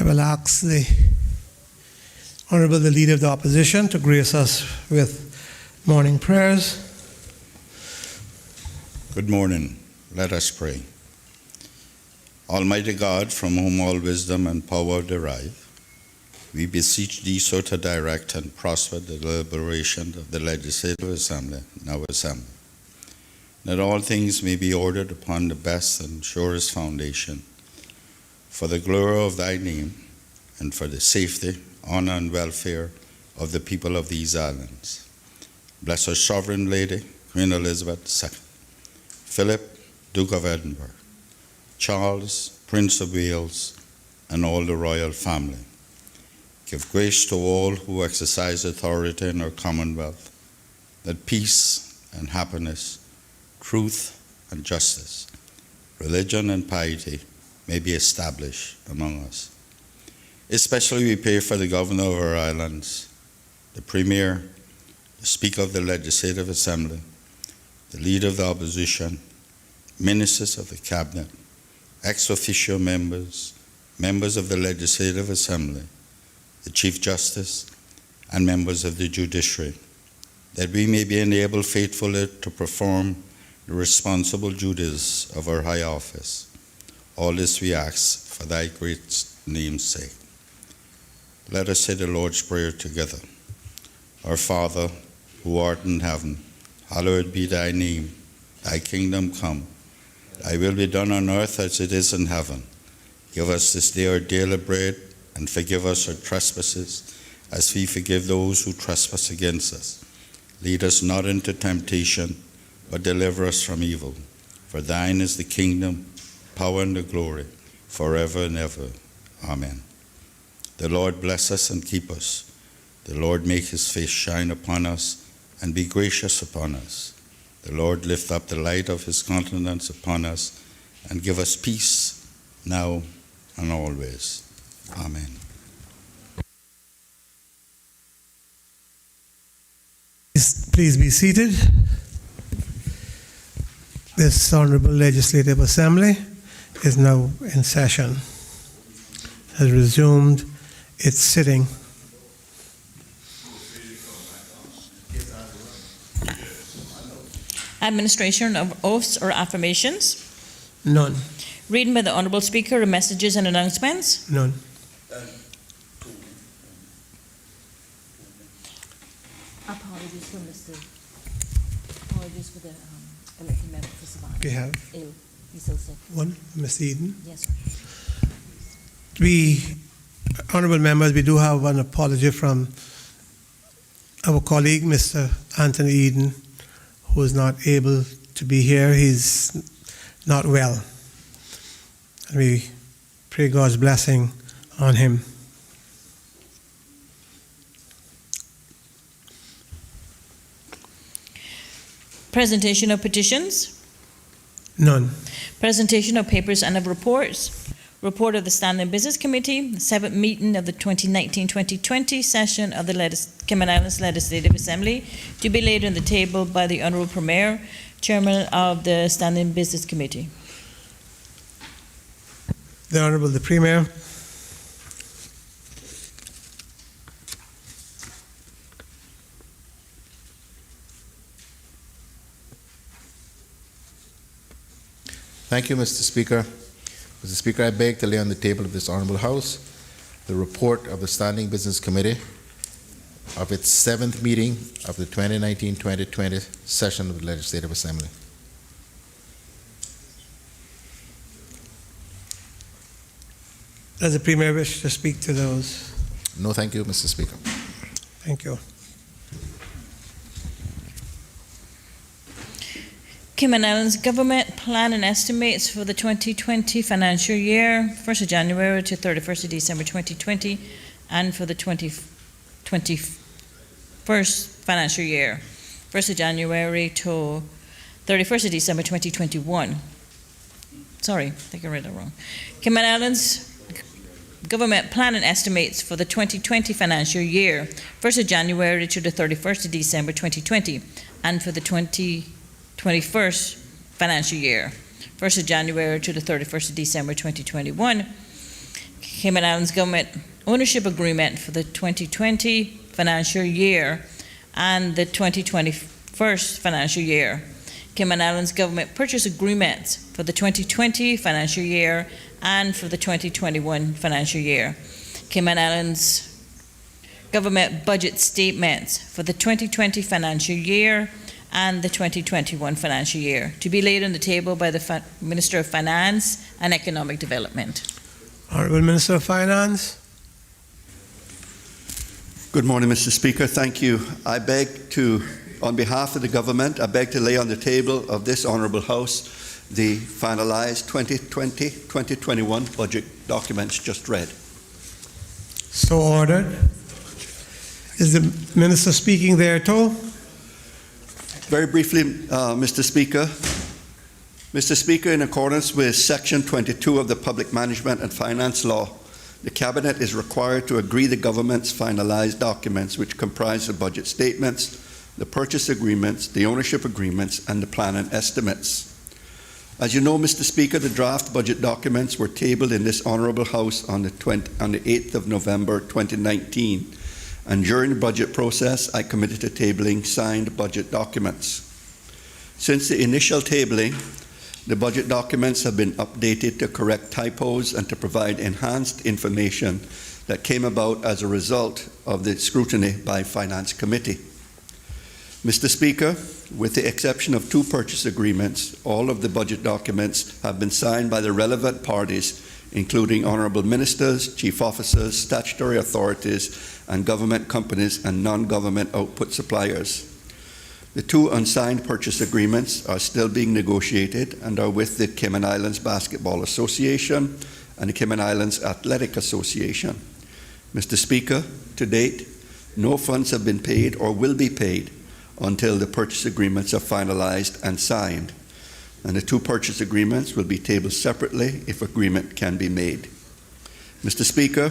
I will ask the Honourable, the Leader of the Opposition, to grace us with morning prayers. Good morning. Let us pray. Almighty God, from whom all wisdom and power derive, we beseech thee so to direct and prosper the deliberation of the Legislative Assembly, now assembled, that all things may be ordered upon the best and surest foundation, for the glory of thy name, and for the safety, honor, and welfare of the people of these islands. Bless our Sovereign Lady, Queen Elizabeth II, Philip, Duke of Edinburgh, Charles, Prince of Wales, and all the royal family. Give grace to all who exercise authority in our Commonwealth, that peace and happiness, truth and justice, religion and piety may be established among us. Especially we pray for the Governor of our islands, the Premier, the Speaker of the Legislative Assembly, the Leader of the Opposition, Ministers of the Cabinet, ex officio members, members of the Legislative Assembly, the Chief Justice, and members of the Judiciary, that we may be enabled faithfully to perform the responsible duties of our high office. All this we ask for thy great name's sake. Let us say the Lord's Prayer together. Our Father, who art in heaven, hallowed be thy name. Thy kingdom come. Thy will be done on earth as it is in heaven. Give us this day our daily bread, and forgive us our trespasses, as we forgive those who trespass against us. Lead us not into temptation, but deliver us from evil. For thine is the kingdom, power, and the glory, forever and ever. Amen. The Lord bless us and keep us. The Lord make his face shine upon us and be gracious upon us. The Lord lift up the light of his countenance upon us and give us peace now and always. Amen. Please be seated. This Honourable Legislative Assembly is now in session, has resumed its sitting. Administration of oaths or affirmations? None. Reading by the Honourable Speaker of messages and announcements? None. Apologies for the elected member for Savannah. We have Ill. He's so sick. one, Ms. Eden. Yes, sir. We, honourable members, we do have an apology from our colleague, Mr. Anthony Eden, who is not able to be here. He's not well. And we pray God's blessing on him. Presentation of petitions? None. Presentation of papers and of reports? Report of the Standing Business Committee, the 7th meeting of the 2019-2020 session of the Cayman Islands Legislative Assembly, to be laid on the table by the Honourable Premier, Chairman of the Standing Business Committee. The Honourable the Premier. Thank you, Mr. Speaker. Mr. Speaker, I beg to lay on the table of this Honourable House the report of the Standing Business Committee of its 7th meeting of the 2019-2020 session of the Legislative Assembly. Does the Premier wish to speak to those? No, thank you, Mr. Speaker. Thank you. Cayman Islands Government Plan and Estimates for the 2020 financial year, 1st of January to 31st of December 2020, and for the 2021st financial year, 1st of January to 31st of December 2021. Sorry, I think I read that wrong. Cayman Islands Government Plan and Estimates for the 2020 financial year, 1st of January to the 31st of December 2020, and for the 2021st financial year, 1st of January to the 31st of December 2021. Cayman Islands Government Ownership Agreement for the 2020 financial year and the 2021 financial year. Cayman Islands Government Purchase Agreements for the 2020 financial year and for the 2021 financial year. Cayman Islands Government Budget Statements for the 2020 financial year and the 2021 financial year, to be laid on the table by the Minister of Finance and Economic Development. Honourable Minister of Finance. Good morning, Mr. Speaker. Thank you. I beg to, on behalf of the government, I beg to lay on the table of this Honourable House the finalised 2020-2021 budget documents just read. So ordered. Is the Minister speaking there too? Very briefly, Mr. Speaker. Mr. Speaker, in accordance with Section 22 of the Public Management and Finance Law, the Cabinet is required to agree the government's finalised documents, which comprise the budget statements, the purchase agreements, the ownership agreements, and the plan and estimates. As you know, Mr. Speaker, the draft budget documents were tabled in this Honourable House on the 8th of November 2019, and during the budget process, I committed to tabling signed budget documents. Since the initial tabling, the budget documents have been updated to correct typos and to provide enhanced information that came about as a result of the scrutiny by Finance Committee. Mr. Speaker, with the exception of 2 purchase agreements, all of the budget documents have been signed by the relevant parties, including Honourable Ministers, Chief Officers, statutory authorities, and government companies and non-government output suppliers. The 2 unsigned purchase agreements are still being negotiated and are with the Cayman Islands Basketball Association and the Cayman Islands Athletic Association. Mr. Speaker, to date, no funds have been paid or will be paid until the purchase agreements are finalized and signed. And the 2 purchase agreements will be tabled separately if agreement can be made. Mr. Speaker,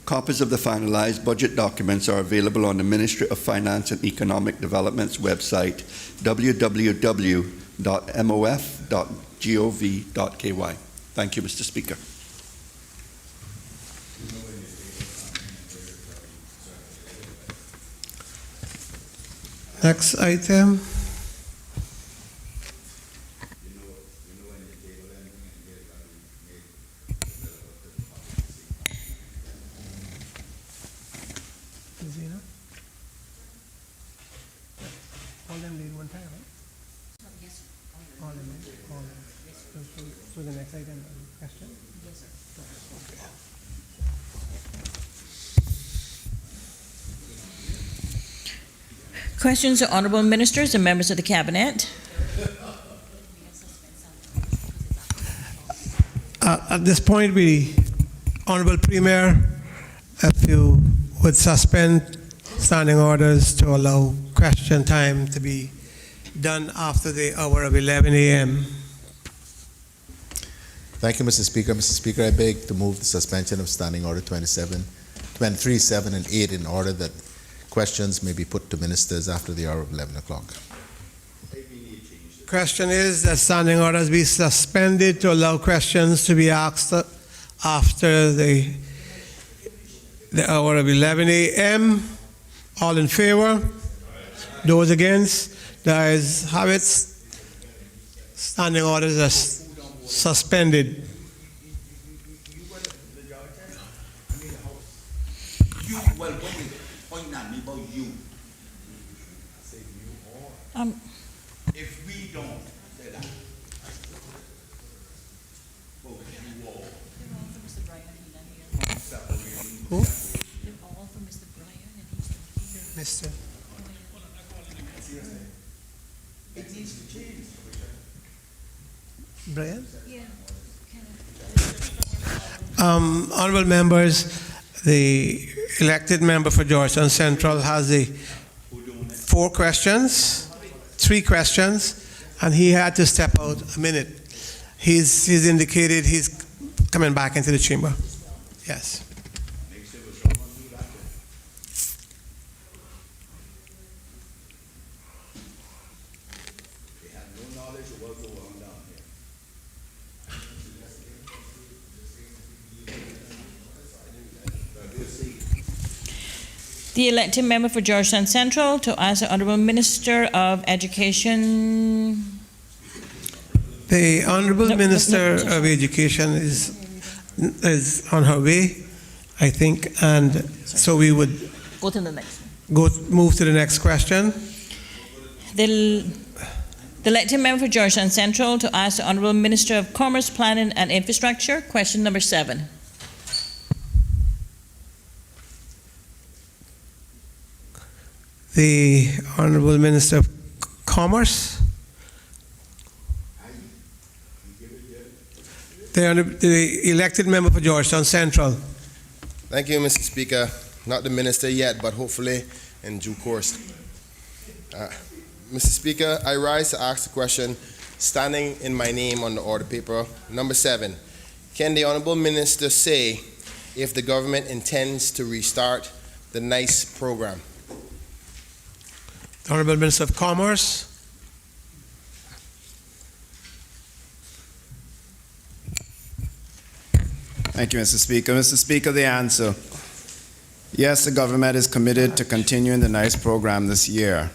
copies of the finalized budget documents are available on the Ministry of Finance and Economic Development's website, www.mof.gov.ky. Thank you, Mr. Speaker. Next item. All them lead one time, right? Yes, sir. All them, all them. So the next item, question? Yes, sir. Questions to Honourable Ministers and members of the Cabinet? At this point, Honourable Premier, if you would suspend standing orders to allow question time to be done after the hour of 11 a.m. Thank you, Mr. Speaker. Mr. Speaker, I beg to move the suspension of Standing Order 23, 7, and 8 in order that questions may be put to ministers after the hour of 11 o'clock. Question is that standing orders be suspended to allow questions to be asked after the hour of 11 a.m. All in favor? Those against? The ayes have it. Standing orders are suspended. If we don't, say that. Who? Mr. It needs to change. Brian? Honourable members, the elected member for Georgetown Central has the 4 questions, 3 questions, and he had to step out a minute. He's indicated he's coming back into the chamber. Yes. The elected member for Georgetown Central to ask the Honourable Minister of Education. The Honourable No, Minister no. of Education is on her way, I think, and so we would Go to the next one. move to the next question. The elected member for Georgetown Central to ask the Honourable Minister of Commerce, Planning and Infrastructure, question number 7. The Honourable Minister of Commerce. The elected member for Georgetown Central. Thank you, Mr. Speaker. Not the minister yet, but hopefully in due course. Mr. Speaker, I rise to ask the question standing in my name on the order paper. Number 7, can the Honourable Minister say if the government intends to restart the NICE program? The Honourable Minister of Commerce. Thank you, Mr. Speaker. Mr. Speaker, the answer. Yes, the government is committed to continuing the NICE program this year.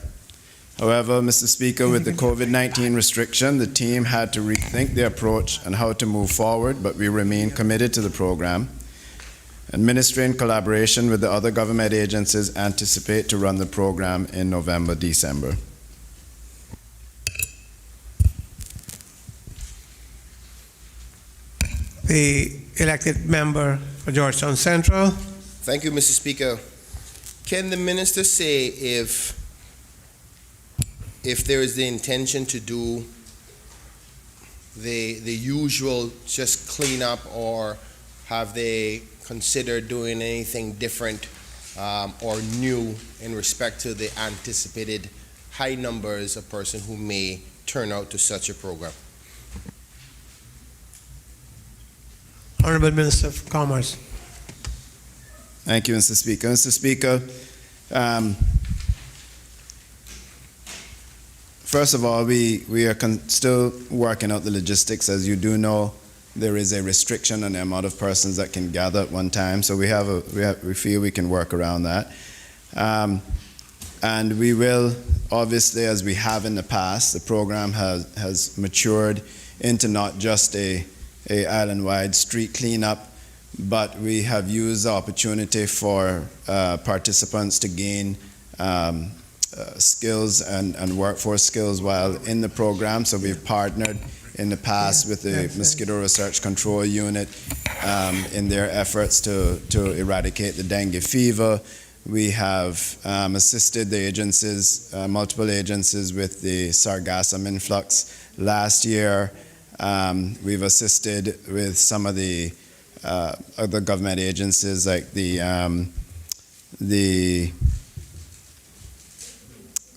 However, Mr. Speaker, with the COVID-19 restriction, the team had to rethink their approach and how to move forward, but we remain committed to the program. And Ministry, in collaboration with the other government agencies, anticipate to run the program in November, December. The elected member for Georgetown Central. Thank you, Mr. Speaker. Can the minister say if there is the intention to do the usual just clean up, or have they considered doing anything different or new in respect to the anticipated high numbers of persons who may turn out to such a program? Honourable Minister of Commerce. Thank you, Mr. Speaker. Mr. Speaker, first of all, we are still working out the logistics. As you do know, there is a restriction on the amount of persons that can gather at one time, so we feel we can work around that. And we will, obviously, as we have in the past, the program has matured into not just a island-wide street cleanup, but we have used the opportunity for participants to gain skills and workforce skills while in the program. So we've partnered in the past with the Mosquito Research Control Unit in their efforts to eradicate the dengue fever. We have assisted the agencies, multiple agencies, with the sargassum influx last year. We've assisted with some of the other government agencies, like the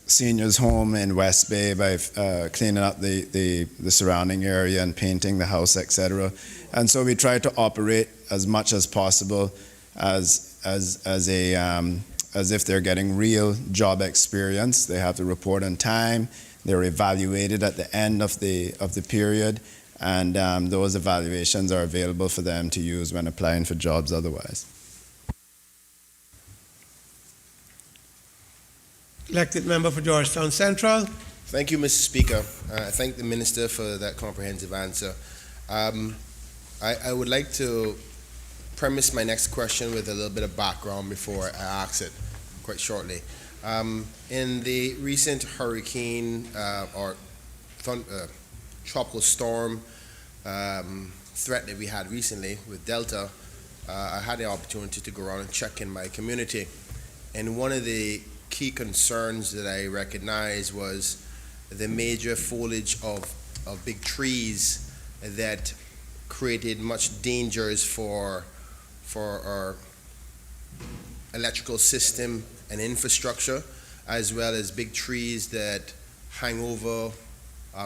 seniors home in West Bay, by cleaning up the surrounding area and painting the house, etc. And so we try to operate as much as possible as if they're getting real job experience. They have to report on time. They're evaluated at the end of the period, and those evaluations are available for them to use when applying for jobs otherwise. Elected member for Georgetown Central. Thank you, Mr. Speaker. I thank the minister for that comprehensive answer. I would like to premise my next question with a little bit of background before I ask it quite shortly. In the recent hurricane or tropical storm threat that we had recently with Delta, I had the opportunity to go around and check in my community. And one of the key concerns that I recognized was the major foliage of big trees that created much dangers for our electrical system and infrastructure, as well as big trees that hang over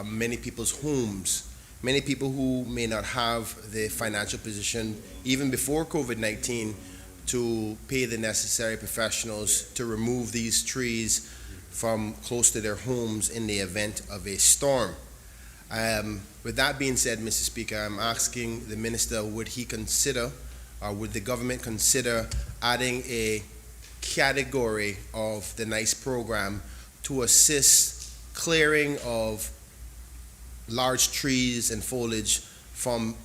many people's homes. Many people who may not have the financial position, even before COVID-19, to pay the necessary professionals to remove these trees from close to their homes in the event of a storm. With that being said, Mr. Speaker, I'm asking the minister, would he consider, or would the government consider adding a category of the NICE program to assist clearing of large trees and foliage from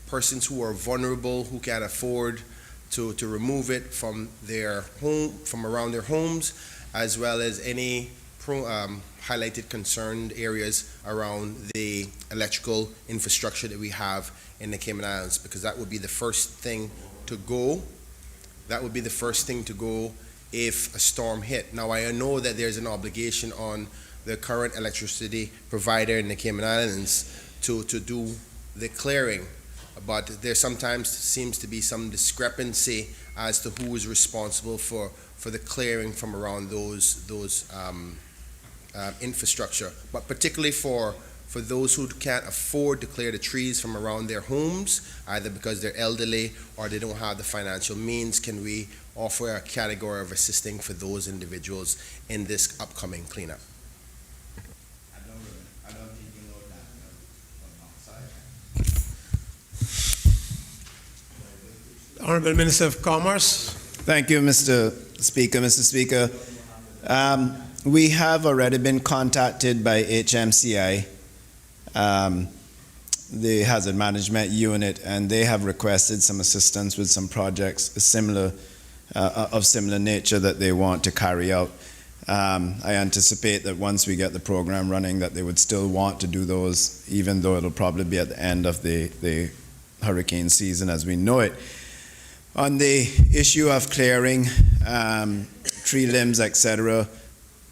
persons who are vulnerable, who can't afford to remove it from their home, from around their homes, as well as any highlighted concerned areas around the electrical infrastructure that we have in the Cayman Islands, because that would be the first thing to go. That would be the first thing to go if a storm hit. Now, I know that there's an obligation on the current electricity provider in the Cayman Islands to do the clearing, but there sometimes seems to be some discrepancy as to who is responsible for the clearing from around those infrastructure. But particularly for those who can't afford to clear the trees from around their homes, either because they're elderly or they don't have the financial means, can we offer a category of assisting for those individuals in this upcoming cleanup? I don't think you know that from outside. Honourable Minister of Commerce. Thank you, Mr. Speaker. Mr. Speaker, we have already been contacted by HMCI, the Hazard Management Unit, and they have requested some assistance with some projects similar, of similar nature that they want to carry out. I anticipate that once we get the program running, that they would still want to do those, even though it'll probably be at the end of the hurricane season as we know it. On the issue of clearing tree limbs, etc.,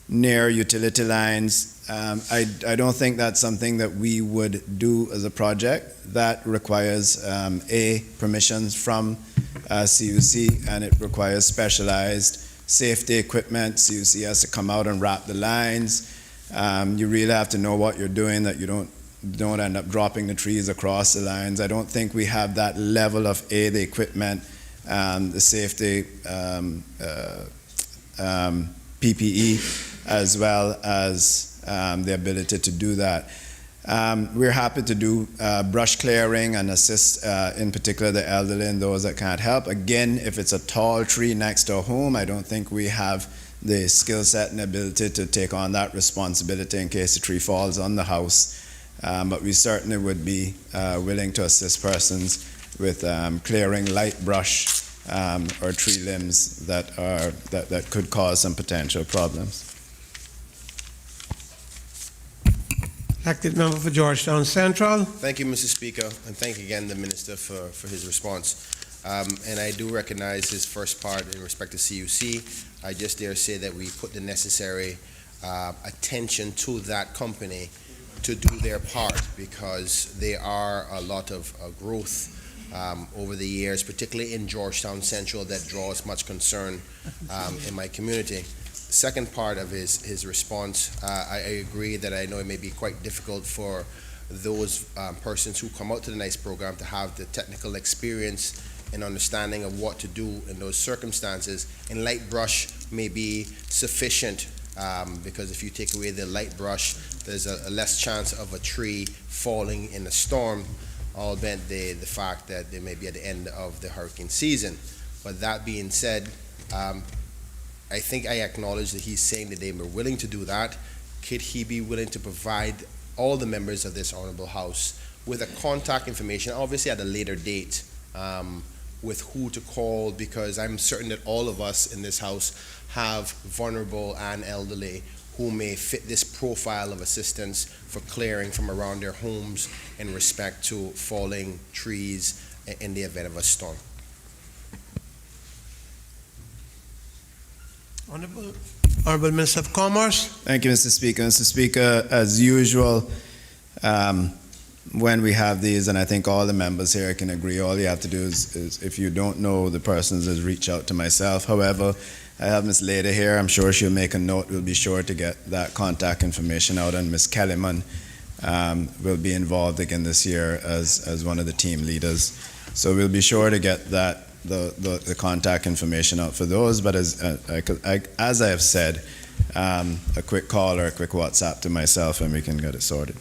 near utility lines, I don't think that's something that we would do as a project. That requires permissions from CUC, and it requires specialized safety equipment. CUC has to come out and wrap the lines. You really have to know what you're doing, that you don't end up dropping the trees across the lines. I don't think we have that level of the equipment, the safety PPE, as well as the ability to do that. We're happy to do brush clearing and assist, in particular, the elderly and those that can't help. Again, if it's a tall tree next to a home, I don't think we have the skill set and ability to take on that responsibility in case the tree falls on the house. But we certainly would be willing to assist persons with clearing light brush or tree limbs that could cause some potential problems. Elected member for Georgetown Central. Thank you, Mr. Speaker, and thank again the Minister for his response. And I do recognize his first part in respect to CUC. I just dare say that we put the necessary attention to that company to do their part, because there are a lot of growth over the years, particularly in Georgetown Central, that draws much concern in my community. Second part of his response, I agree that I know it may be quite difficult for those persons who come out to the NICE program to have the technical experience and understanding of what to do in those circumstances. And light brush may be sufficient, because if you take away the light brush, there's a less chance of a tree falling in a storm, albeit the fact that they may be at the end of the hurricane season. But that being said, I think I acknowledge that he's saying that they were willing to do that. Could he be willing to provide all the members of this Honourable House with a contact information, obviously at a later date, with who to call, because I'm certain that all of us in this House have vulnerable and elderly who may fit this profile of assistance for clearing from around their homes in respect to falling trees in the event of a storm. Honourable Minister of Commerce. Thank you, Mr. Speaker. Mr. Speaker, as usual, when we have these, and I think all the members here can agree, all you have to do is if you don't know the persons, is reach out to myself. However, I have Ms. Leda here. I'm sure she'll make a note. We'll be sure to get that contact information out, and Ms. Kellyman will be involved again this year as one of the team leaders. So we'll be sure to get that the contact information out for those, but as I have said, a quick call or a quick WhatsApp to myself and we can get it sorted.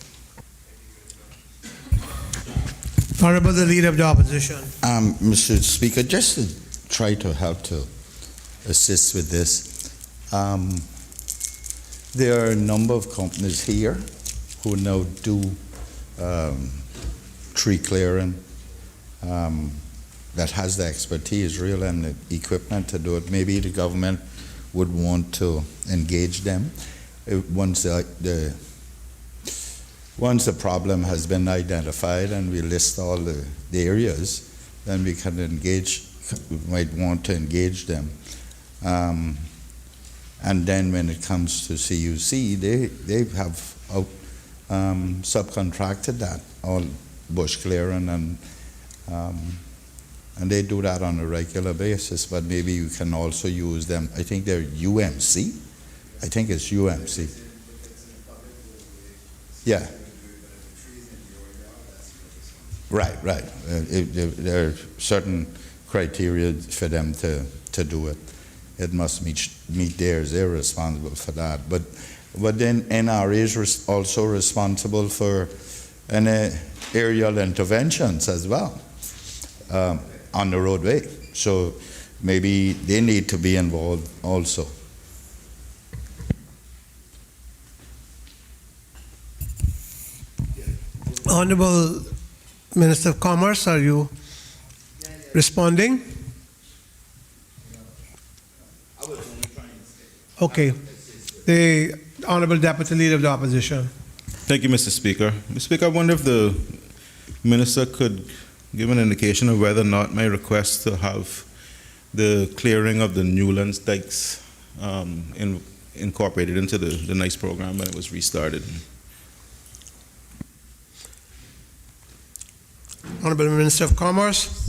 Honourable the Leader of the Opposition. Mr. Speaker, just to try to help to assist with this. There are a number of companies here who now do tree clearing that has the expertise, really, and the equipment to do it. Maybe the government would want to engage them. Once the problem has been identified and we list all the areas, then we can might want to engage them. And then when it comes to CUC, they have subcontracted that, all bush clearing, and they do that on a regular basis, but maybe you can also use them. I think they're UMC. I think it's UMC. Yeah. Right. There are certain criteria for them to do it. It must meet theirs. They're responsible for that. But then NRA is also responsible for any aerial interventions as well on the roadway. So maybe they need to be involved also. Honourable Minister of Commerce, are you responding? Okay. The Honourable Deputy Leader of the Opposition. Thank you, Mr. Speaker. Mr. Speaker, I wonder if the Minister could give an indication of whether or not my request to have the clearing of the Newlands dikes incorporated into the NICE program when it was restarted. Honourable Minister of Commerce.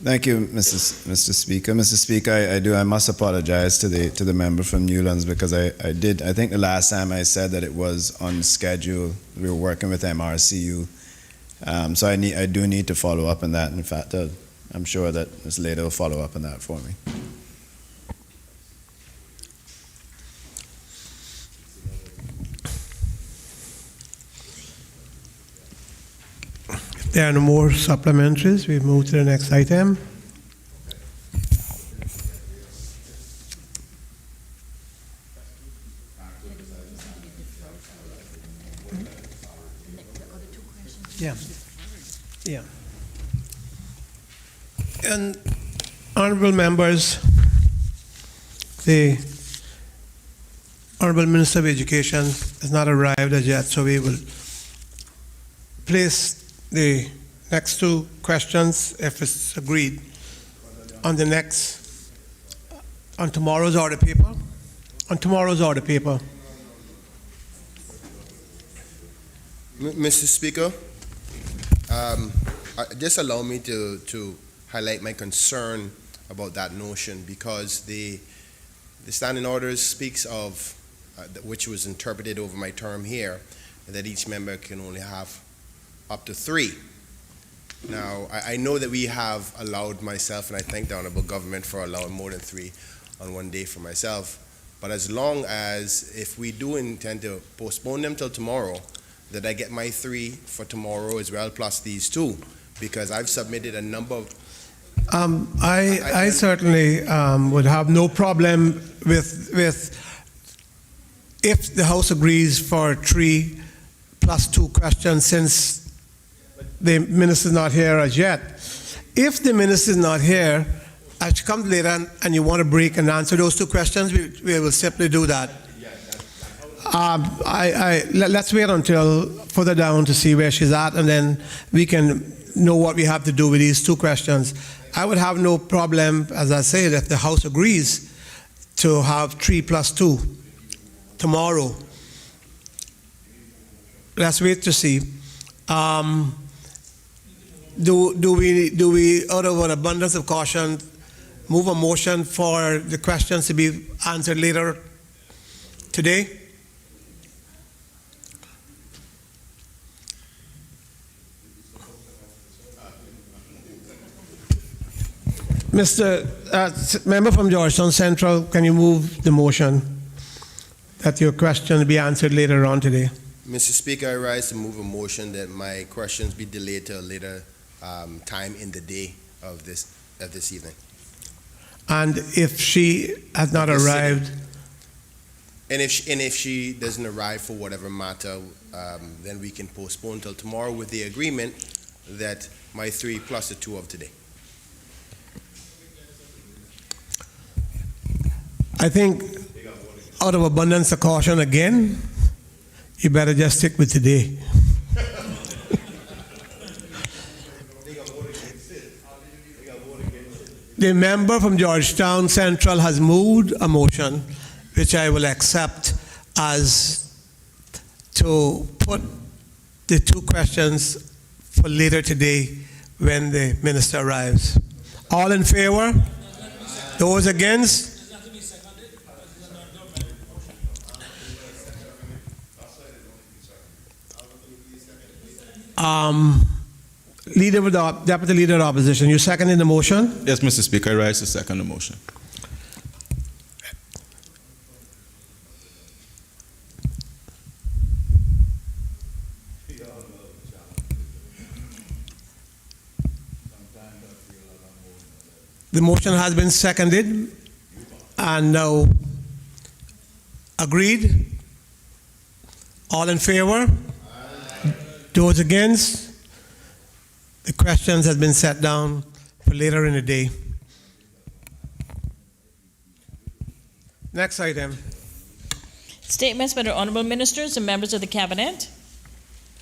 Thank you, Mr. Speaker. Mr. Speaker, I must apologize to the member from Newlands, because I think the last time I said that it was on schedule. We were working with MRCU. So I do need to follow up on that. In fact, I'm sure that Ms. Leda will follow up on that for me. There are no more supplementaries. We move to the next item. Yeah. And honourable members, the Honourable Minister of Education has not arrived as yet, so we will place the next two questions, if it's agreed, on tomorrow's order paper. On tomorrow's order paper. Mr. Speaker, just allow me to highlight my concern about that notion, because the standing orders speaks of, which was interpreted over my term here, that each member can only have up to 3. Now, I know that we have allowed myself, and I thank the Honourable Government for allowing more than 3 on one day for myself, but as long as, if we do intend to postpone them till tomorrow, that I get my 3 for tomorrow as well, plus these 2, because I've submitted a number of... I certainly would have no problem with if the House agrees for 3 plus 2 questions, since the Minister is not here as yet. If the Minister is not here, as you come later and you want to break and answer those 2 questions, we will simply do that. Let's wait until further down to see where she's at, and then we can know what we have to do with these 2 questions. I would have no problem, as I said, if the House agrees to have 3 plus 2 tomorrow. Let's wait to see. Do we, out of an abundance of caution, move a motion for the questions to be answered later today? Mr. Member from Georgetown Central, can you move the motion that your question be answered later on today? Mr. Speaker, I rise to move a motion that my questions be delayed to a later time in the day of this this evening. And if she has not This arrived, And if she doesn't arrive for whatever matter, then we can postpone till tomorrow with the agreement that my 3 plus the 2 of today. I think out of abundance of caution again, you better just stick with today. The member from Georgetown Central has moved a motion, which I will accept as to put the 2 questions for later today when the minister arrives. All in favor? Those against? Deputy Leader of Opposition, you seconding the motion? Yes, Mr. Speaker, I rise to second the motion. The motion has been seconded and now agreed. All in favor? Those against? The questions have been set down for later in the day. Next item. Statements by the honorable ministers and members of the cabinet.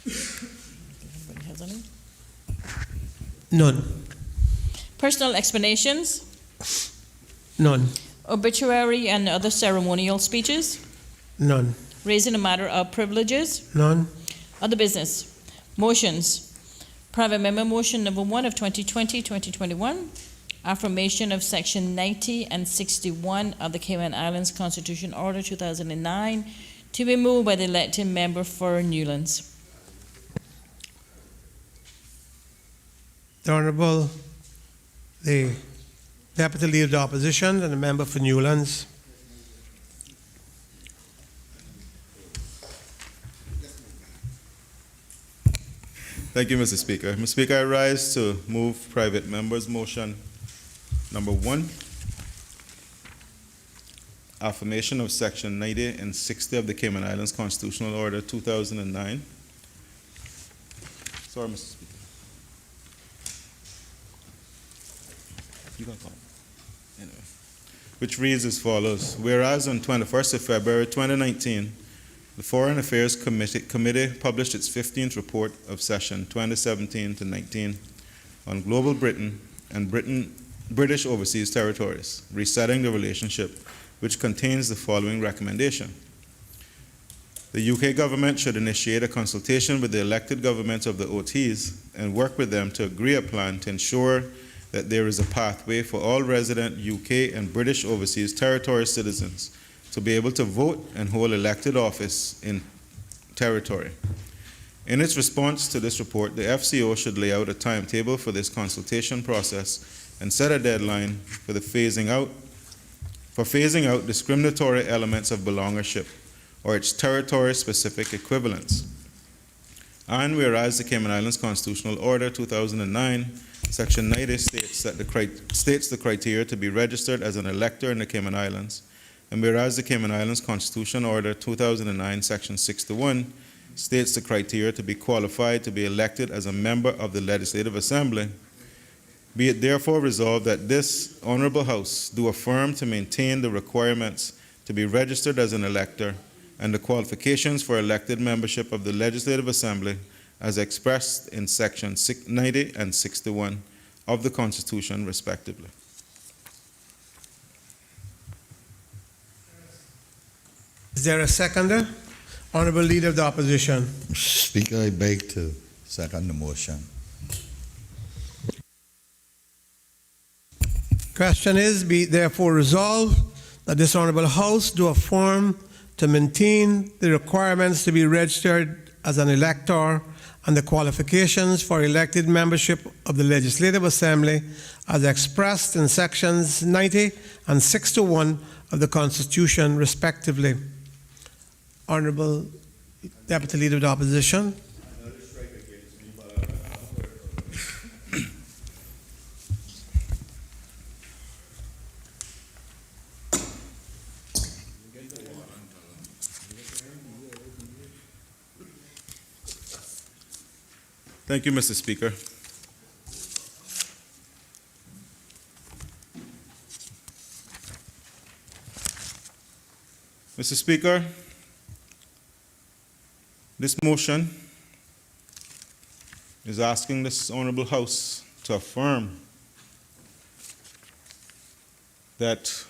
Anybody has any? None. Personal explanations, None. obituary and other ceremonial speeches, None. raising a matter of privileges, None. other business, motions. Private member motion number 1 of 2020-2021, affirmation of section 90 and 61 of the Cayman Islands Constitution Order 2009 to be moved by the elected member for Newlands. The Honourable, the Deputy Leader of the Opposition and the member for Newlands. Thank you, Mr. Speaker. Mr. Speaker, I rise to move private members' motion number 1, affirmation of section 90 and 60 of the Cayman Islands Constitutional Order 2009. Sorry, Mr. Speaker. You got call. Anyway. Which reads as follows. Whereas on 21st of February 2019, the Foreign Affairs Committee published its 15th report of session 2017-19 on global Britain and British overseas territories, resetting the relationship, which contains the following recommendation. The UK government should initiate a consultation with the elected governments of the OTs and work with them to agree a plan to ensure that there is a pathway for all resident UK and British overseas territory citizens to be able to vote and hold elected office in territory. In its response to this report, the FCO should lay out a timetable for this consultation process and set a deadline for phasing out discriminatory elements of belongership or its territory-specific equivalents. And whereas the Cayman Islands Constitutional Order 2009, Section 90 states the criteria to be registered as an elector in the Cayman Islands, and whereas the Cayman Islands Constitution Order 2009, Section 61, states the criteria to be qualified to be elected as a member of the Legislative Assembly, be it therefore resolved that this Honourable House do affirm to maintain the requirements to be registered as an elector and the qualifications for elected membership of the Legislative Assembly as expressed in Section 90 and 61 of the Constitution, respectively. Is there a seconder? Honourable Leader of the Opposition. Speaker, I beg to second the motion. Question is, be it therefore resolved that this Honourable House do affirm to maintain the requirements to be registered as an elector and the qualifications for elected membership of the Legislative Assembly as expressed in Sections 90 and 61 of the Constitution, respectively. Honourable Deputy Leader of the Opposition. Thank you, Mr. Speaker. Mr. Speaker, this motion is asking this Honourable House to affirm that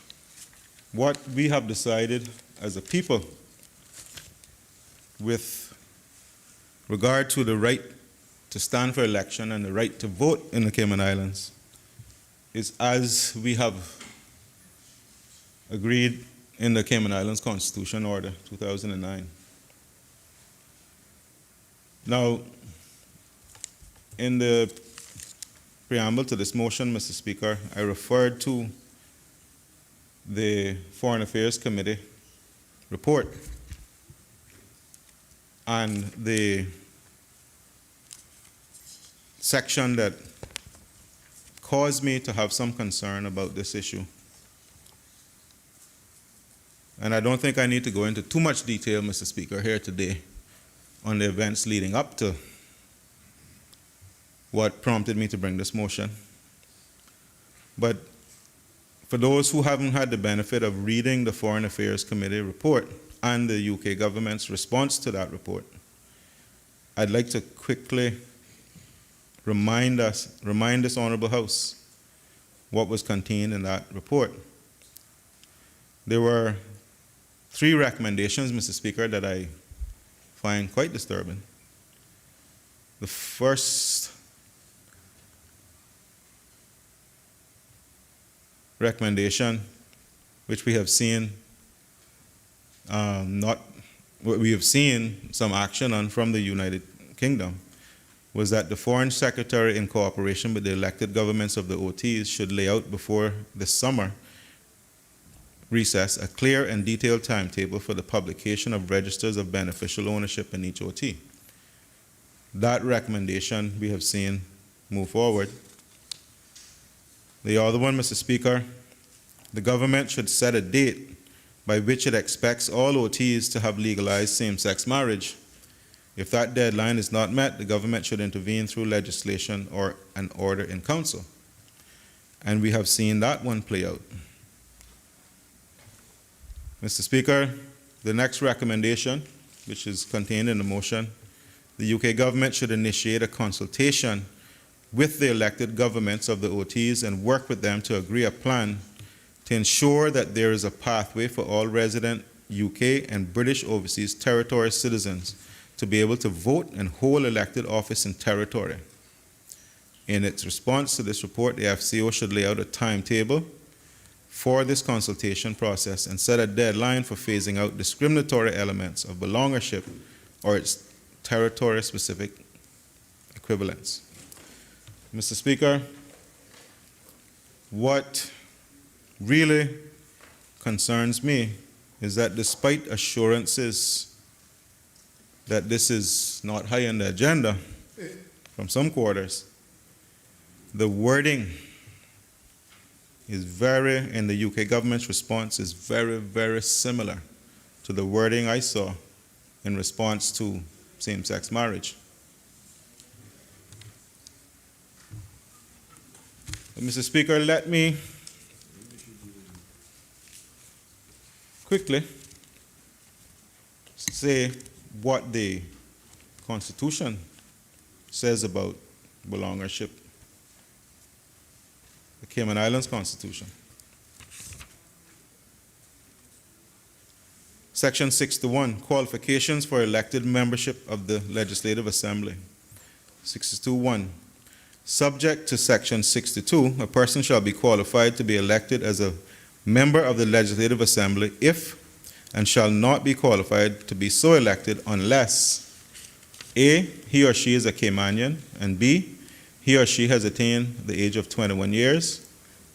what we have decided as a people with regard to the right to stand for election and the right to vote in the Cayman Islands is as we have agreed in the Cayman Islands Constitution Order 2009. Now, in the preamble to this motion, Mr. Speaker, I referred to the Foreign Affairs Committee report and the section that caused me to have some concern about this issue. And I don't think I need to go into too much detail, Mr. Speaker, here today on the events leading up to what prompted me to bring this motion. But for those who haven't had the benefit of reading the Foreign Affairs Committee report and the UK government's response to that report, I'd like to quickly remind this Honourable House what was contained in that report. There were 3 recommendations, Mr. Speaker, that I find quite disturbing. The first recommendation, which we have seen some action on from the United Kingdom, was that the Foreign Secretary, in cooperation with the elected governments of the OTs, should lay out before the summer recess a clear and detailed timetable for the publication of registers of beneficial ownership in each OT. That recommendation we have seen move forward. The other one, Mr. Speaker, the government should set a date by which it expects all OTs to have legalized same-sex marriage. If that deadline is not met, the government should intervene through legislation or an order in council. And we have seen that one play out. Mr. Speaker, the next recommendation, which is contained in the motion, the UK government should initiate a consultation with the elected governments of the OTs and work with them to agree a plan to ensure that there is a pathway for all resident UK and British overseas territory citizens to be able to vote and hold elected office in territory. In its response to this report, the FCO should lay out a timetable for this consultation process and set a deadline for phasing out discriminatory elements of belongership or its territory-specific equivalents. Mr. Speaker, what really concerns me is that despite assurances that this is not high on the agenda from some quarters, the wording is in the UK government's response is very, very similar to the wording I saw in response to same-sex marriage. Mr. Speaker, let me quickly say what the Constitution says about belongership. The Cayman Islands Constitution. Section 61, Qualifications for elected membership of the Legislative Assembly. 62.1, subject to Section 62, a person shall be qualified to be elected as a member of the Legislative Assembly if and shall not be qualified to be so elected unless A, he or she is a Caymanian, and B, he or she has attained the age of 21 years,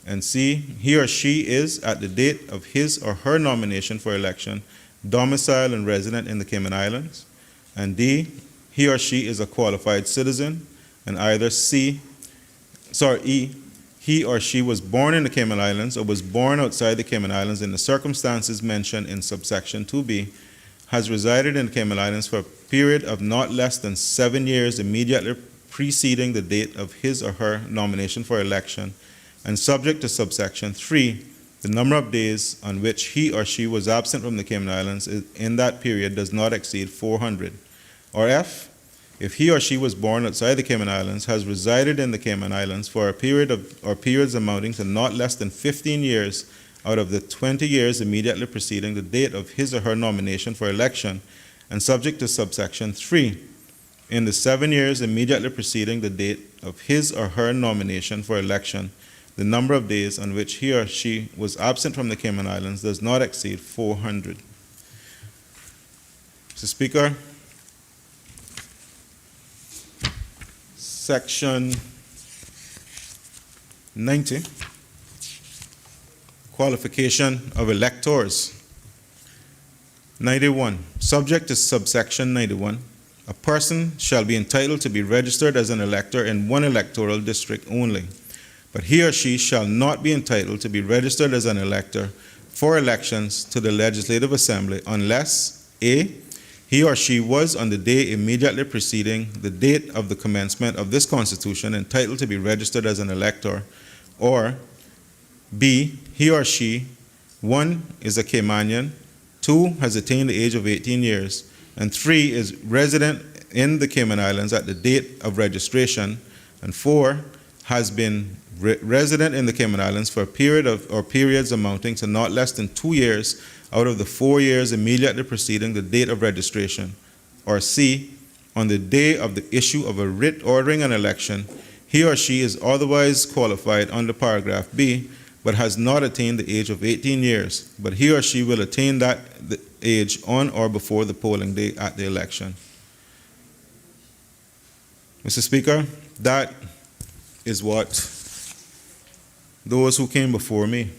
and C, he or she is, at the date of his or her nomination for election, domiciled and resident in the Cayman Islands, and D, he or she is a qualified citizen, and either E, he or she was born in the Cayman Islands or was born outside the Cayman Islands in the circumstances mentioned in subsection 2B, has resided in the Cayman Islands for a period of not less than 7 years immediately preceding the date of his or her nomination for election, and subject to subsection 3, the number of days on which he or she was absent from the Cayman Islands in that period does not exceed 400. Or F, if he or she was born outside the Cayman Islands, has resided in the Cayman Islands for a period of, or periods amounting to not less than 15 years out of the 20 years immediately preceding the date of his or her nomination for election, and subject to subsection 3, in the 7 years immediately preceding the date of his or her nomination for election, the number of days on which he or she was absent from the Cayman Islands does not exceed 400. Mr. Speaker, Section 90, Qualification of Electors. 91, subject to subsection 91, a person shall be entitled to be registered as an elector in one electoral district only, but he or she shall not be entitled to be registered as an elector for elections to the Legislative Assembly unless A, he or she was on the day immediately preceding the date of the commencement of this Constitution entitled to be registered as an elector, or B, he or she, 1, is a Caymanian, 2, has attained the age of 18 years, and 3, is resident in the Cayman Islands at the date of registration, and 4, has been resident in the Cayman Islands for a period of or periods amounting to not less than 2 years out of the 4 years immediately preceding the date of registration, or C, on the day of the issue of a writ ordering an election, he or she is otherwise qualified under paragraph B, but has not attained the age of 18 years, but he or she will attain that age on or before the polling day at the election. Mr. Speaker, that is what those who came before me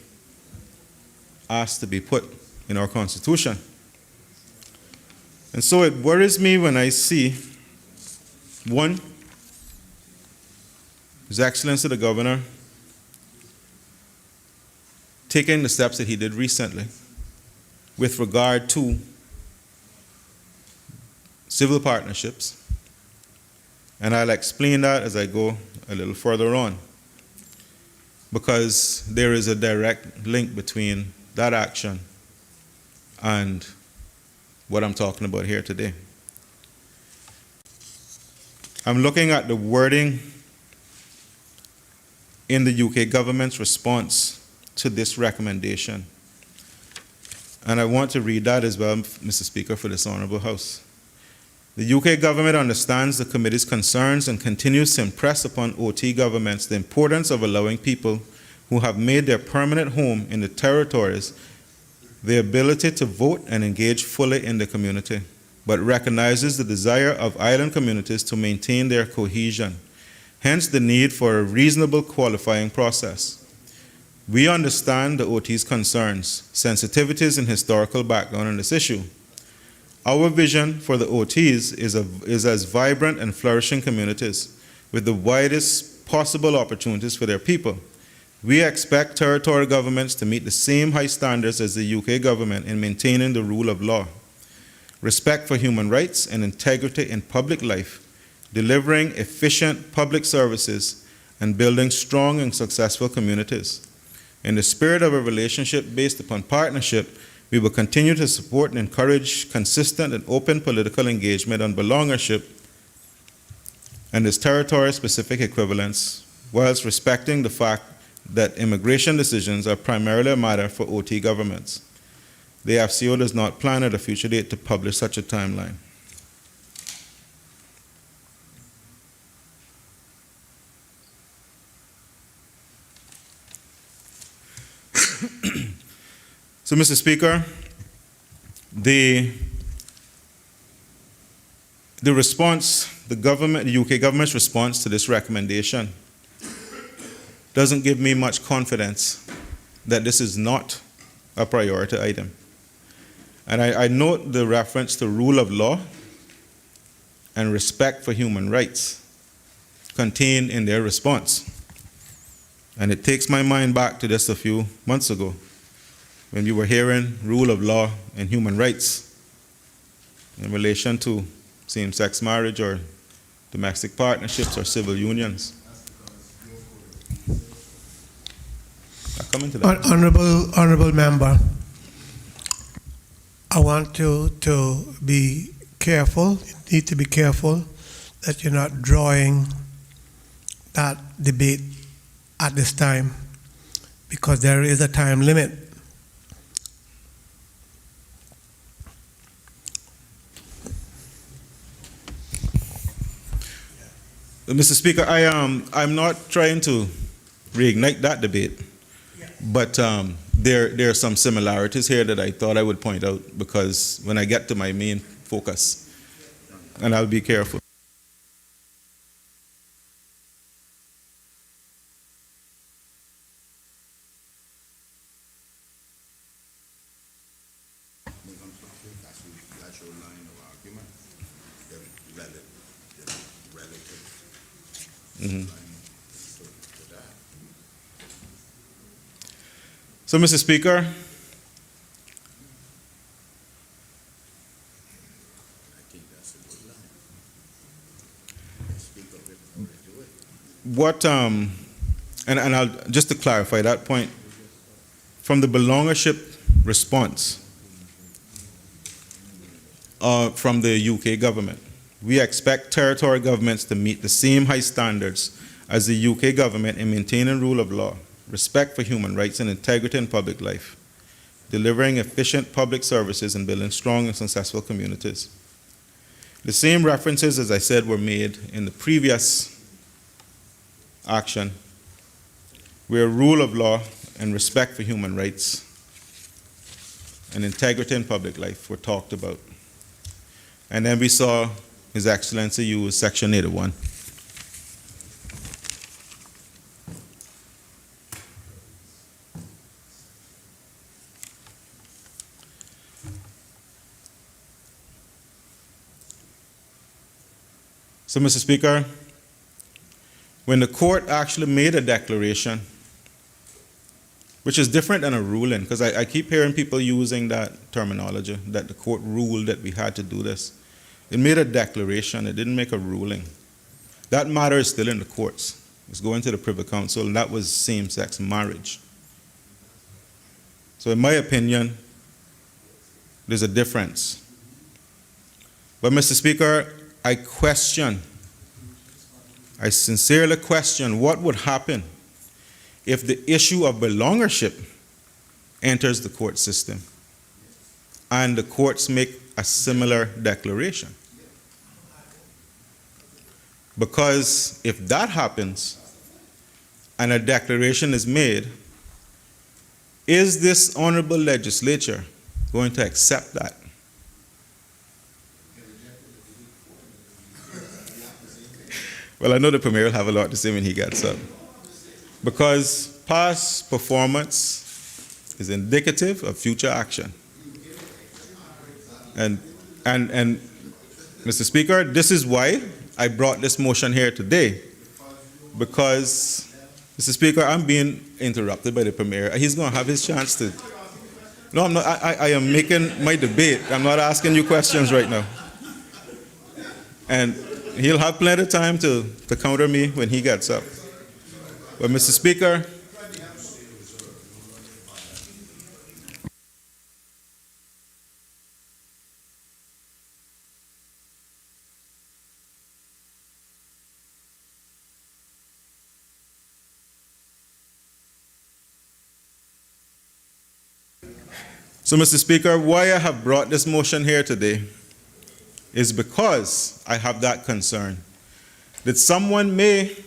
asked to be put in our Constitution. And so it worries me when I see, 1, His Excellency the Governor taking the steps that he did recently with regard to civil partnerships, and I'll explain that as I go a little further on, because there is a direct link between that action and what I'm talking about here today. I'm looking at the wording in the UK government's response to this recommendation, and I want to read that as well, Mr. Speaker, for this Honourable House. The UK government understands the committee's concerns and continues to impress upon OT governments the importance of allowing people who have made their permanent home in the territories the ability to vote and engage fully in the community, but recognizes the desire of island communities to maintain their cohesion, hence the need for a reasonable qualifying process. We understand the OT's concerns, sensitivities, and historical background on this issue. Our vision for the OTs is as vibrant and flourishing communities with the widest possible opportunities for their people. We expect territorial governments to meet the same high standards as the UK government in maintaining the rule of law, respect for human rights and integrity in public life, delivering efficient public services, and building strong and successful communities. In the spirit of a relationship based upon partnership, we will continue to support and encourage consistent and open political engagement on belongership and its territory-specific equivalence, whilst respecting the fact that immigration decisions are primarily a matter for OT governments. The FCO does not plan at a future date to publish such a timeline. So, Mr. Speaker, the response, the UK government's response to this recommendation doesn't give me much confidence that this is not a priority item. And I note the reference to rule of law and respect for human rights contained in their response. And it takes my mind back to just a few months ago when we were hearing rule of law and human rights in relation to same-sex marriage or domestic partnerships, or civil unions. I'll come into that. Honourable member, I want you to be careful. You need to be careful that you're not drawing that debate at this time, because there is a time limit. Mr. Speaker, I'm not trying to reignite that debate, but there are some similarities here that I thought I would point out, because when I get to my main focus, and I'll be careful. So, Mr. Speaker, what, and I'll, just to clarify that point, from the belongership response from the UK government, we expect territorial governments to meet the same high standards as the UK government in maintaining rule of law, respect for human rights, and integrity in public life, delivering efficient public services and building strong and successful communities. The same references, as I said, were made in the previous action, where rule of law and respect for human rights and integrity in public life were talked about. And then we saw His Excellency use Section 81. So, Mr. Speaker, when the court actually made a declaration, which is different than a ruling, because I keep hearing people using that terminology, that the court ruled that we had to do this. It made a declaration, it didn't make a ruling. That matter is still in the courts. It's going to the Privy Council, and that was same-sex marriage. So in my opinion, there's a difference. But Mr. Speaker, I sincerely question what would happen if the issue of belongership enters the court system and the courts make a similar declaration. Because if that happens and a declaration is made, is this honorable legislature going to accept that? Well, I know the Premier will have a lot to say when he gets up. Because past performance is indicative of future action. And Mr. Speaker, this is why I brought this motion here today. Because, Mr. Speaker, I'm being interrupted by the Premier. He's going to have his chance to. No, I'm not. I am making my debate. I'm not asking you questions right now. And he'll have plenty of time to counter me when he gets up. But, Mr. Speaker, why I have brought this motion here today is because I have that concern that someone may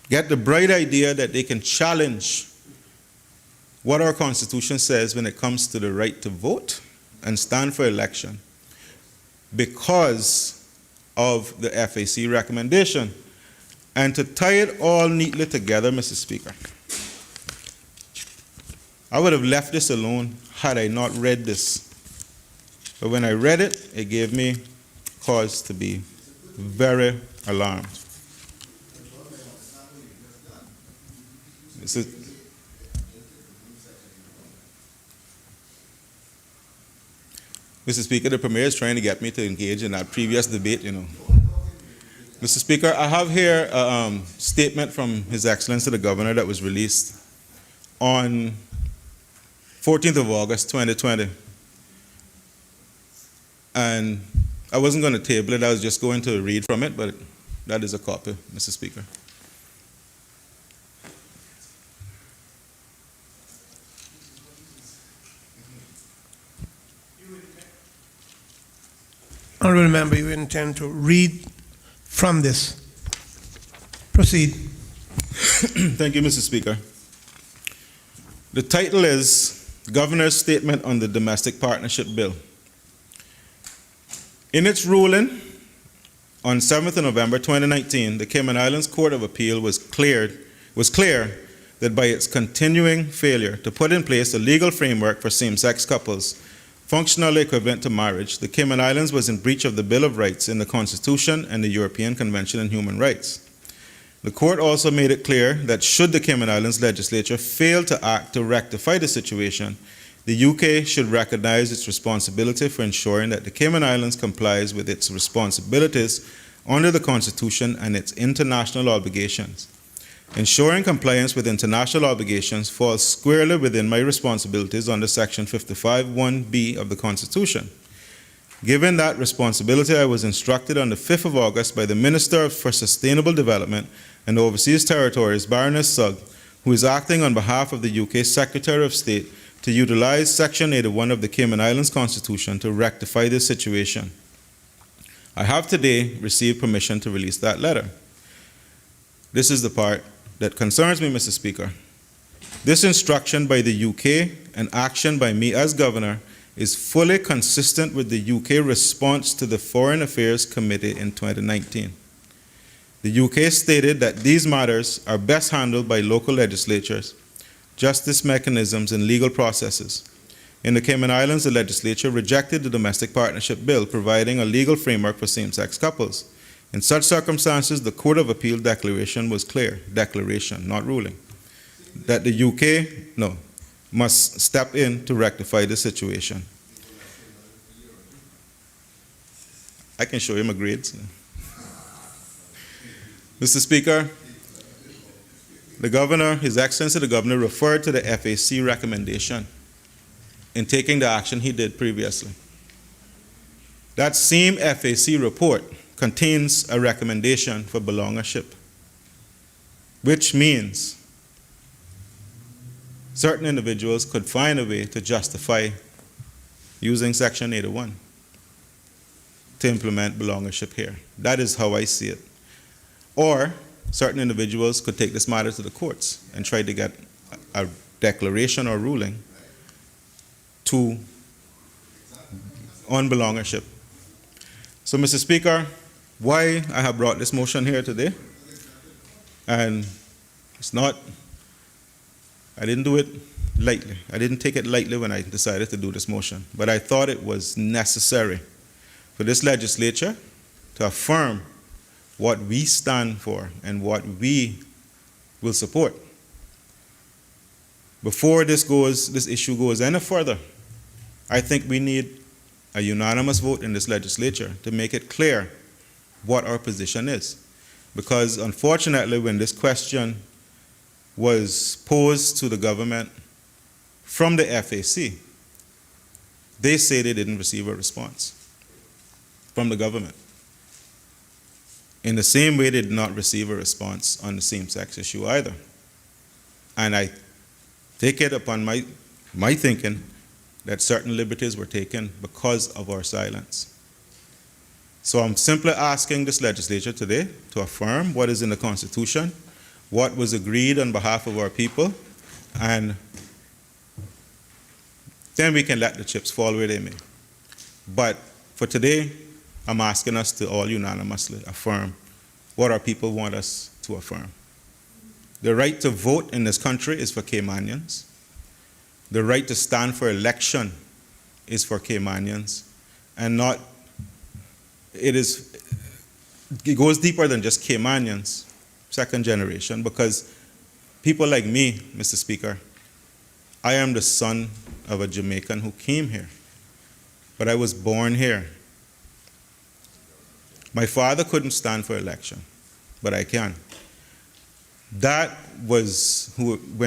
get the bright idea that they can challenge what our Constitution says when it comes to the right to vote and stand for election because of the FAC recommendation. And to tie it all neatly together, Mr. Speaker, I would have left this alone had I not read this. But when I read it, it gave me cause to be very alarmed. Mr. Speaker, the Premier is trying to get me to engage in that previous debate, you know. Mr. Speaker, I have here a statement from His Excellency the Governor that was released on 14th of August 2020. And I wasn't going to table it, I was just going to read from it, but that is a copy, Mr. Speaker. Honourable member, you intend to read from this. Proceed. Thank you, Mr. Speaker. The title is Governor's Statement on the Domestic Partnership Bill. In its ruling on 7th of November 2019, the Cayman Islands Court of Appeal was clear that by its continuing failure to put in place a legal framework for same-sex couples functionally equivalent to marriage, the Cayman Islands was in breach of the Bill of Rights in the Constitution and the European Convention on Human Rights. The court also made it clear that should the Cayman Islands legislature fail to act to rectify the situation, the UK should recognize its responsibility for ensuring that the Cayman Islands complies with its responsibilities under the Constitution and its international obligations. Ensuring compliance with international obligations falls squarely within my responsibilities under Section 55(1)(b) of the Constitution. Given that responsibility, I was instructed on the 5th of August by the Minister for Sustainable Development and Overseas Territories, Baroness Sugg, who is acting on behalf of the UK Secretary of State, to utilize Section 81 of the Cayman Islands Constitution to rectify this situation. I have today received permission to release that letter. This is the part that concerns me, Mr. Speaker. This instruction by the UK and action by me as Governor is fully consistent with the UK response to the Foreign Affairs Committee in 2019. The UK stated that these matters are best handled by local legislatures, justice mechanisms, and legal processes. In the Cayman Islands, the legislature rejected the Domestic Partnership Bill, providing a legal framework for same-sex couples. In such circumstances, the Court of Appeal declaration was clear, declaration, not ruling, that the UK, must step in to rectify the situation. I can show you my grades. Mr. Speaker, the Governor, His Excellency the Governor, referred to the FAC recommendation in taking the action he did previously. That same FAC report contains a recommendation for belongership, which means certain individuals could find a way to justify using Section 81 to implement belongership here. That is how I see it. Or certain individuals could take this matter to the courts and try to get a declaration or ruling on belongership. So, Mr. Speaker, why I have brought this motion here today, and it's not, I didn't do it lightly. I didn't take it lightly when I decided to do this motion, but I thought it was necessary for this legislature to affirm what we stand for and what we will support. Before this issue goes any further, I think we need a unanimous vote in this legislature to make it clear what our position is. Because unfortunately, when this question was posed to the government from the FAC, they say they didn't receive a response from the government. In the same way, they did not receive a response on the same-sex issue either. And I take it upon my thinking that certain liberties were taken because of our silence. So I'm simply asking this legislature today to affirm what is in the Constitution, what was agreed on behalf of our people, and then we can let the chips fall where they may. But for today, I'm asking us to all unanimously affirm what our people want us to affirm. The right to vote in this country is for Caymanians. The right to stand for election is for Caymanians, and not, it goes deeper than just Caymanians, second generation, because people like me, Mr. Speaker, I am the son of a Jamaican who came here, but I was born here. My father couldn't stand for election, but I can. When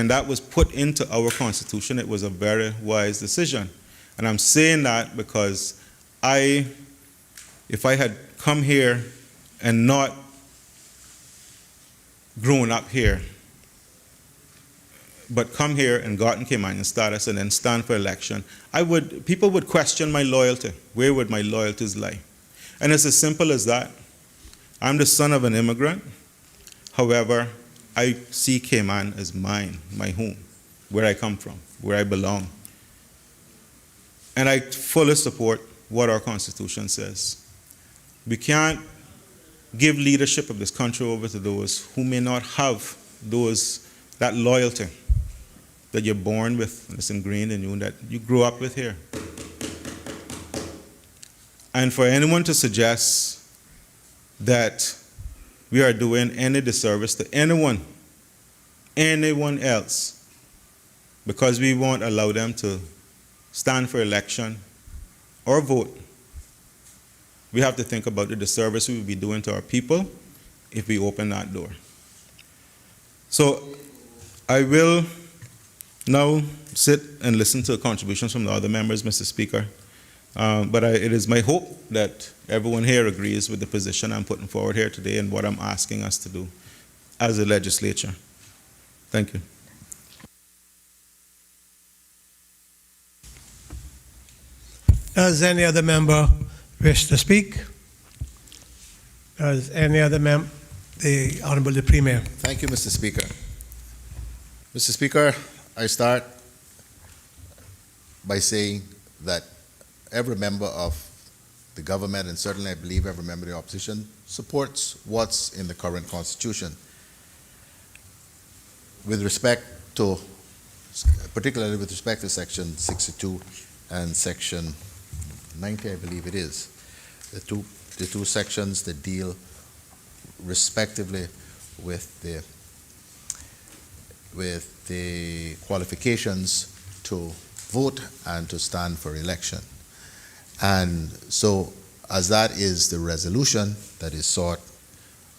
that was put into our Constitution, it was a very wise decision. And I'm saying that because if I had come here and not grown up here, but come here and gotten Caymanian status and then stand for election, people would question my loyalty. Where would my loyalties lie? And it's as simple as that. I'm the son of an immigrant. However, I see Cayman as mine, my home, where I come from, where I belong. And I fully support what our Constitution says. We can't give leadership of this country over to those who may not have that loyalty that you're born with, that's ingrained in you, that you grew up with here. And for anyone to suggest that we are doing any disservice to anyone else, because we won't allow them to stand for election or vote, we have to think about the disservice we will be doing to our people if we open that door. So I will now sit and listen to contributions from the other members, Mr. Speaker. But it is my hope that everyone here agrees with the position I'm putting forward here today and what I'm asking us to do as a legislature. Thank you. Does any other member wish to speak? Does any other member? The Honourable the Premier. Thank you, Mr. Speaker. Mr. Speaker, I start by saying that every member of the government, and certainly I believe every member of the opposition, supports what's in the current Constitution. With respect to, particularly with respect to Section 62 and Section 90, I believe it is, the two sections that deal respectively with the qualifications to vote and to stand for election. And so, as that is the resolution that is sought,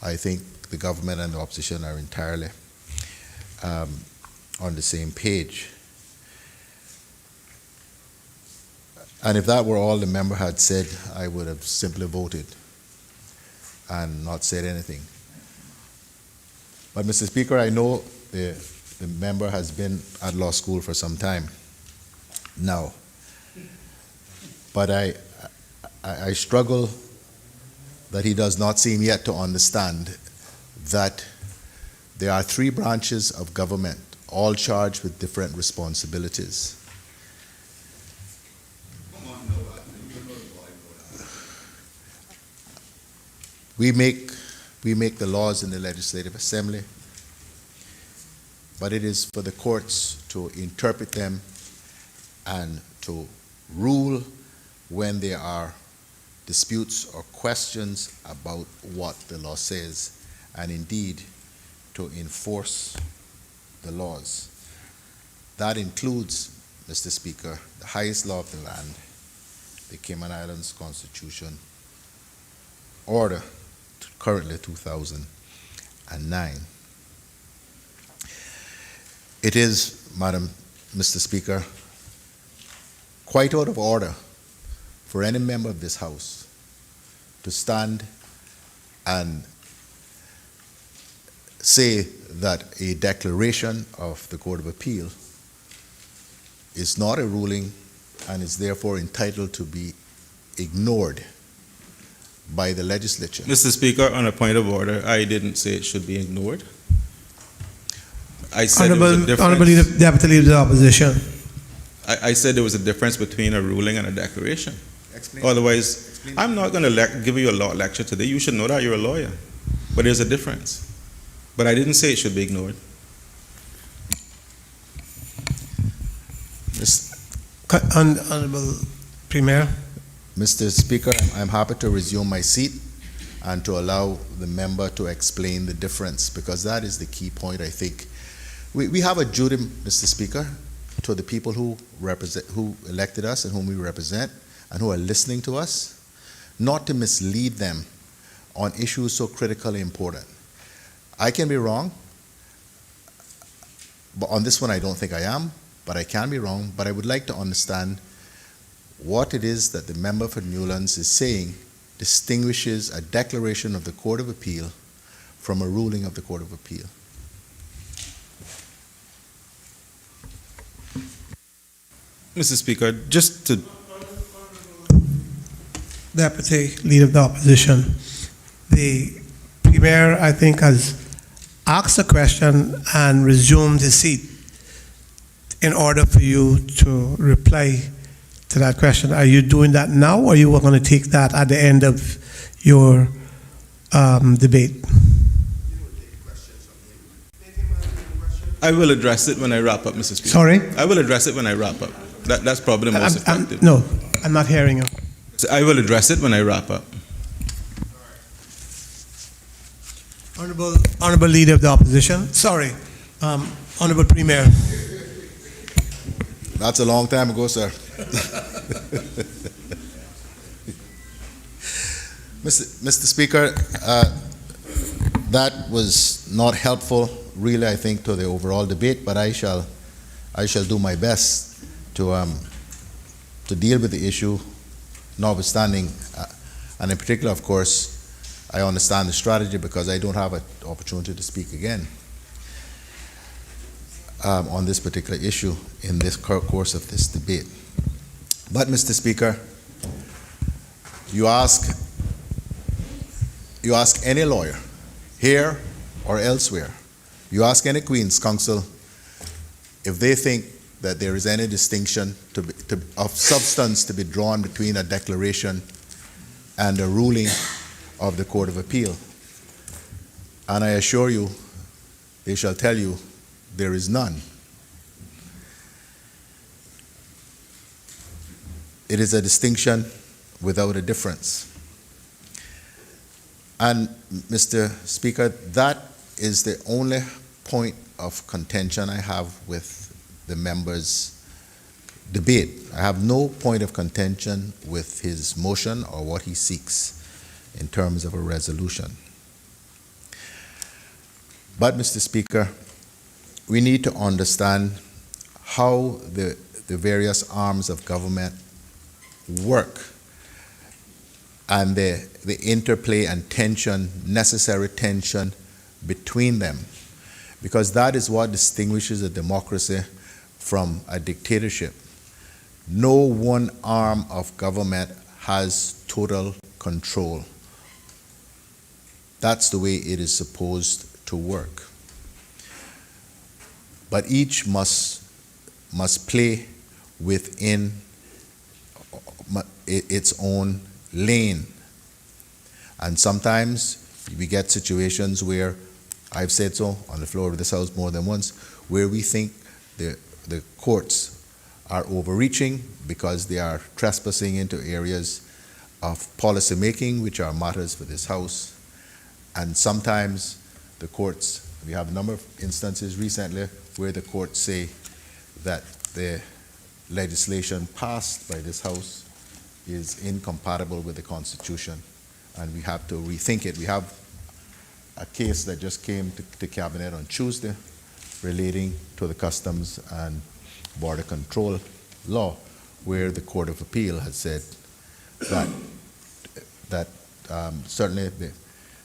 I think the government and the opposition are entirely on the same page. And if that were all the member had said, I would have simply voted and not said anything. But Mr. Speaker, I know the member has been at law school for some time now. But I struggle that he does not seem yet to understand that there are three branches of government, all charged with different responsibilities. We make the laws in the Legislative Assembly, but it is for the courts to interpret them and to rule when there are disputes or questions about what the law says, and indeed to enforce the laws. That includes, Mr. Speaker, the highest law of the land, the Cayman Islands Constitution, Order, currently 2009. It is, Mr. Speaker, quite out of order for any member of this House to stand and say that a declaration of the Court of Appeal is not a ruling and is therefore entitled to be ignored by the legislature. Mr. Speaker, on a point of order, I didn't say it should be ignored. I said there was a difference. Honourable Deputy Leader of the Opposition. I said there was a difference between a ruling and a declaration. Explain. Otherwise, Explain. I'm not going to give you a law lecture today. You should know that you're a lawyer. But there's a difference. But I didn't say it should be ignored. Honourable Premier. Mr. Speaker, I'm happy to resume my seat and to allow the member to explain the difference, because that is the key point, I think. We have a duty, Mr. Speaker, to the people who elected us and whom we represent and who are listening to us, not to mislead them on issues so critically important. I can be wrong, but on this one I don't think I am, but I can be wrong. But I would like to understand what it is that the member for Newlands is saying distinguishes a declaration of the Court of Appeal from a ruling of the Court of Appeal. Mr. Speaker, just to Deputy Leader of the Opposition, the Premier, I think, has asked a question and resumed his seat in order for you to reply to that question. Are you doing that now, or you were going to take that at the end of your debate? I will address it when I wrap up, Mr. Speaker. Sorry? I will address it when I wrap up. That's probably the most effective. No, I'm not hearing you. So I will address it when I wrap up. Honourable Leader of the Opposition. Sorry, Honourable Premier. That's a long time ago, sir. Mr. Speaker, that was not helpful, really, I think, to the overall debate, but I shall do my best to deal with the issue, notwithstanding, and in particular, of course, I understand the strategy because I don't have an opportunity to speak again on this particular issue in this course of this debate. But, Mr. Speaker, you ask any lawyer, here or elsewhere, you ask any Queen's Counsel if they think that there is any distinction of substance to be drawn between a declaration and a ruling of the Court of Appeal. And I assure you, they shall tell you there is none. It is a distinction without a difference. And, Mr. Speaker, that is the only point of contention I have with the member's debate. I have no point of contention with his motion or what he seeks in terms of a resolution. But, Mr. Speaker, we need to understand how the various arms of government work and the interplay and tension, necessary tension between them, because that is what distinguishes a democracy from a dictatorship. No one arm of government has total control. That's the way it is supposed to work. But each must play within its own lane. And sometimes we get situations where, I've said so on the floor of this House more than once, where we think the courts are overreaching because they are trespassing into areas of policy making, which are matters for this House. And sometimes the courts, we have a number of instances recently where the courts say that the legislation passed by this House is incompatible with the Constitution, and we have to rethink it. We have a case that just came to Cabinet on Tuesday relating to the Customs and Border Control law, where the Court of Appeal has said that certainly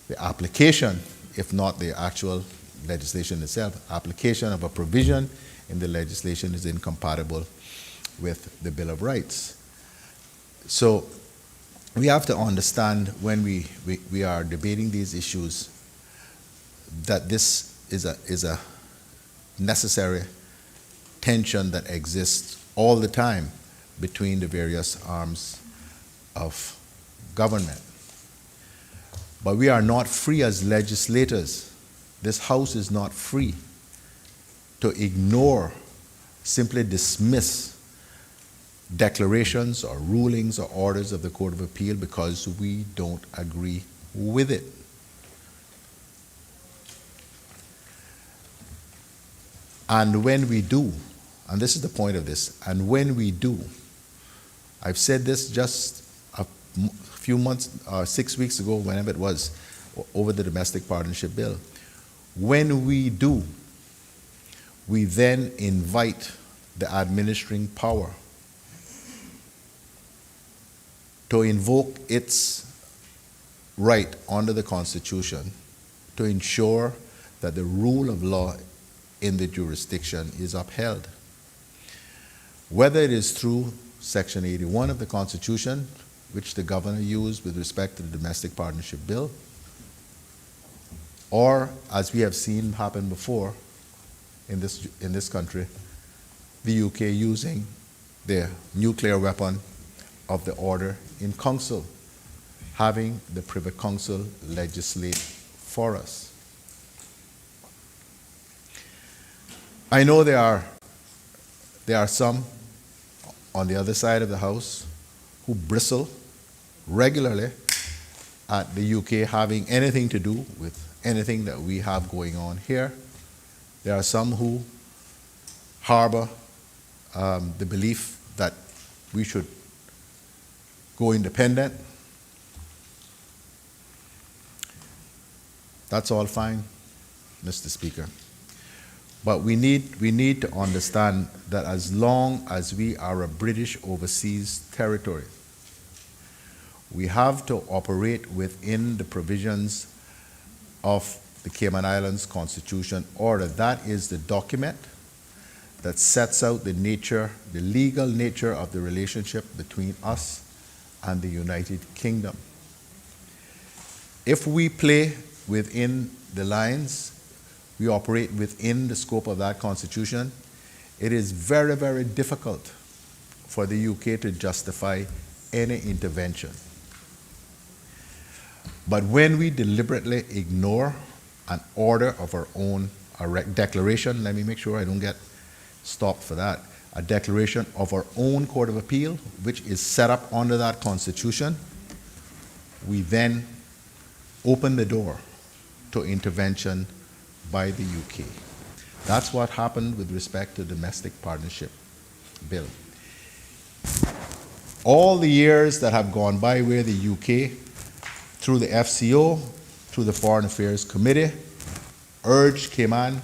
the application, if not the actual legislation itself, application of a provision in the legislation is incompatible with the Bill of Rights. So we have to understand when we are debating these issues that this is a necessary tension that exists all the time between the various arms of government. But we are not free as legislators. This House is not free to ignore, simply dismiss declarations or rulings or orders of the Court of Appeal because we don't agree with it. And when we do, and this is the point of this, and when we do, I've said this just a few months, 6 weeks ago, whenever it was, over the domestic partnership bill. When we do, we then invite the administering power to invoke its right under the Constitution to ensure that the rule of law in the jurisdiction is upheld. Whether it is through Section 81 of the Constitution, which the governor used with respect to the domestic partnership bill, or as we have seen happen before in this country, the UK using their nuclear weapon of the order in council, having the Privy Council legislate for us. I know there are some on the other side of the House who bristle regularly at the UK having anything to do with anything that we have going on here. There are some who harbor the belief that we should go independent. That's all fine, Mr. Speaker. But we need to understand that as long as we are a British overseas territory, we have to operate within the provisions of the Cayman Islands Constitution Order. That is the document that sets out the legal nature of the relationship between us and the United Kingdom. If we play within the lines, we operate within the scope of that Constitution, it is very, very difficult for the UK to justify any intervention. But when we deliberately ignore an order of our own, a declaration, let me make sure I don't get stopped for that, a declaration of our own Court of Appeal, which is set up under that Constitution, we then open the door to intervention by the UK. That's what happened with respect to the domestic partnership bill. All the years that have gone by where the UK, through the FCO, through the Foreign Affairs Committee, urged Cayman,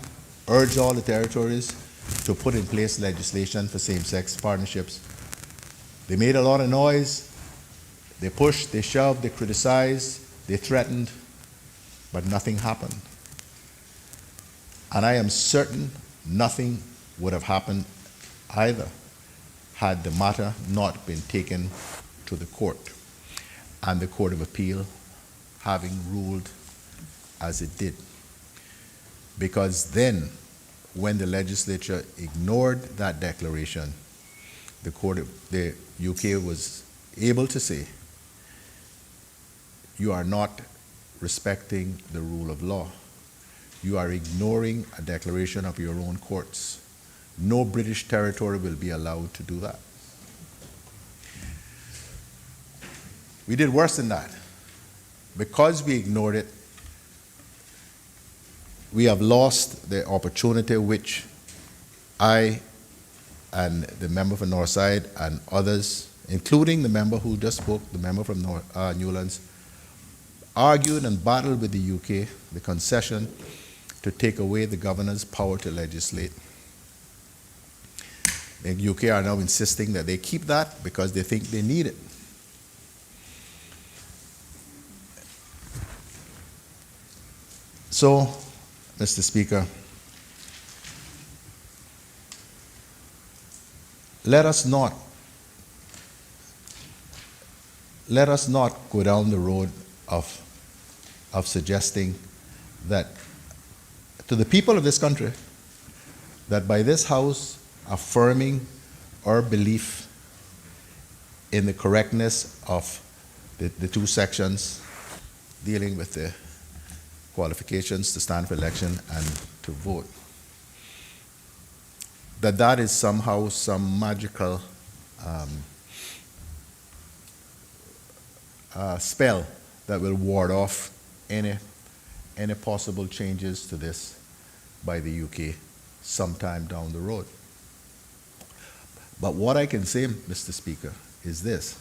urged all the territories to put in place legislation for same-sex partnerships. They made a lot of noise. They pushed, they shoved, they criticized, they threatened, but nothing happened. And I am certain nothing would have happened either had the matter not been taken to the court and the Court of Appeal having ruled as it did. Because then, when the legislature ignored that declaration, the UK was able to say, you are not respecting the rule of law. You are ignoring a declaration of your own courts. No British territory will be allowed to do that. We did worse than that. Because we ignored it, we have lost the opportunity which I and the member for Northside and others, including the member who just spoke, the member from Newlands, argued and battled with the UK, the concession, to take away the governor's power to legislate. The UK are now insisting that they keep that because they think they need it. So, Mr. Speaker, let us not go down the road of suggesting that to the people of this country that by this House affirming our belief in the correctness of the two sections dealing with the qualifications to stand for election and to vote, that is somehow some magical spell that will ward off any possible changes to this by the UK sometime down the road. But what I can say, Mr. Speaker, is this.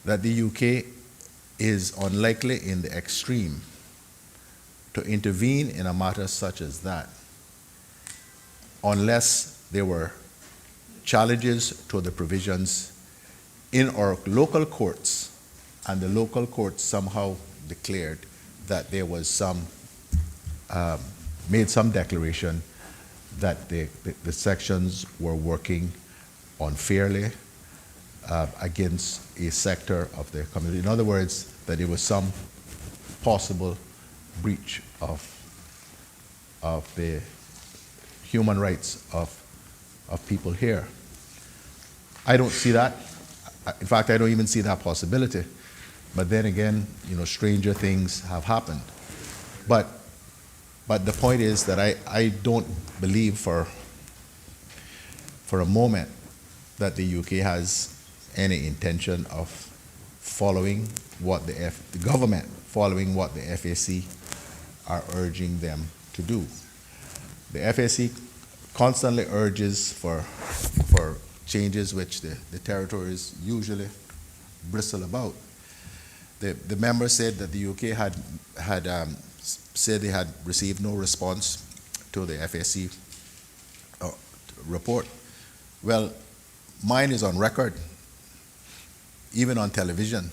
that the UK is unlikely in the extreme to intervene in a matter such as that unless there were challenges to the provisions in our local courts, and the local courts somehow declared that there was made some declaration that the sections were working unfairly against a sector of the community. In other words, that there was some possible breach of the human rights of people here. I don't see that. In fact, I don't even see that possibility. But then again, stranger things have happened. But the point is that I don't believe for a moment that the UK has any intention of following what the government following what the FAC are urging them to do. The FAC constantly urges for changes which the territories usually bristle about. The member said that the UK had said they had received no response to the FAC report. Well, mine is on record, even on television.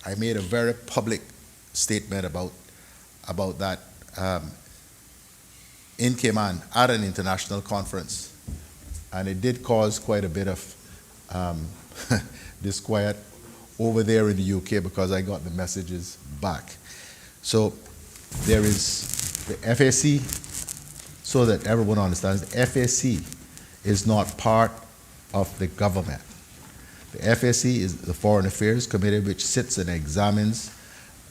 I made a very public statement about that in Cayman at an international conference, and it did cause quite a bit of disquiet over there in the UK because I got the messages back. So there is the FAC, so that everyone understands, the FAC is not part of the government. The FAC is the Foreign Affairs Committee, which sits and examines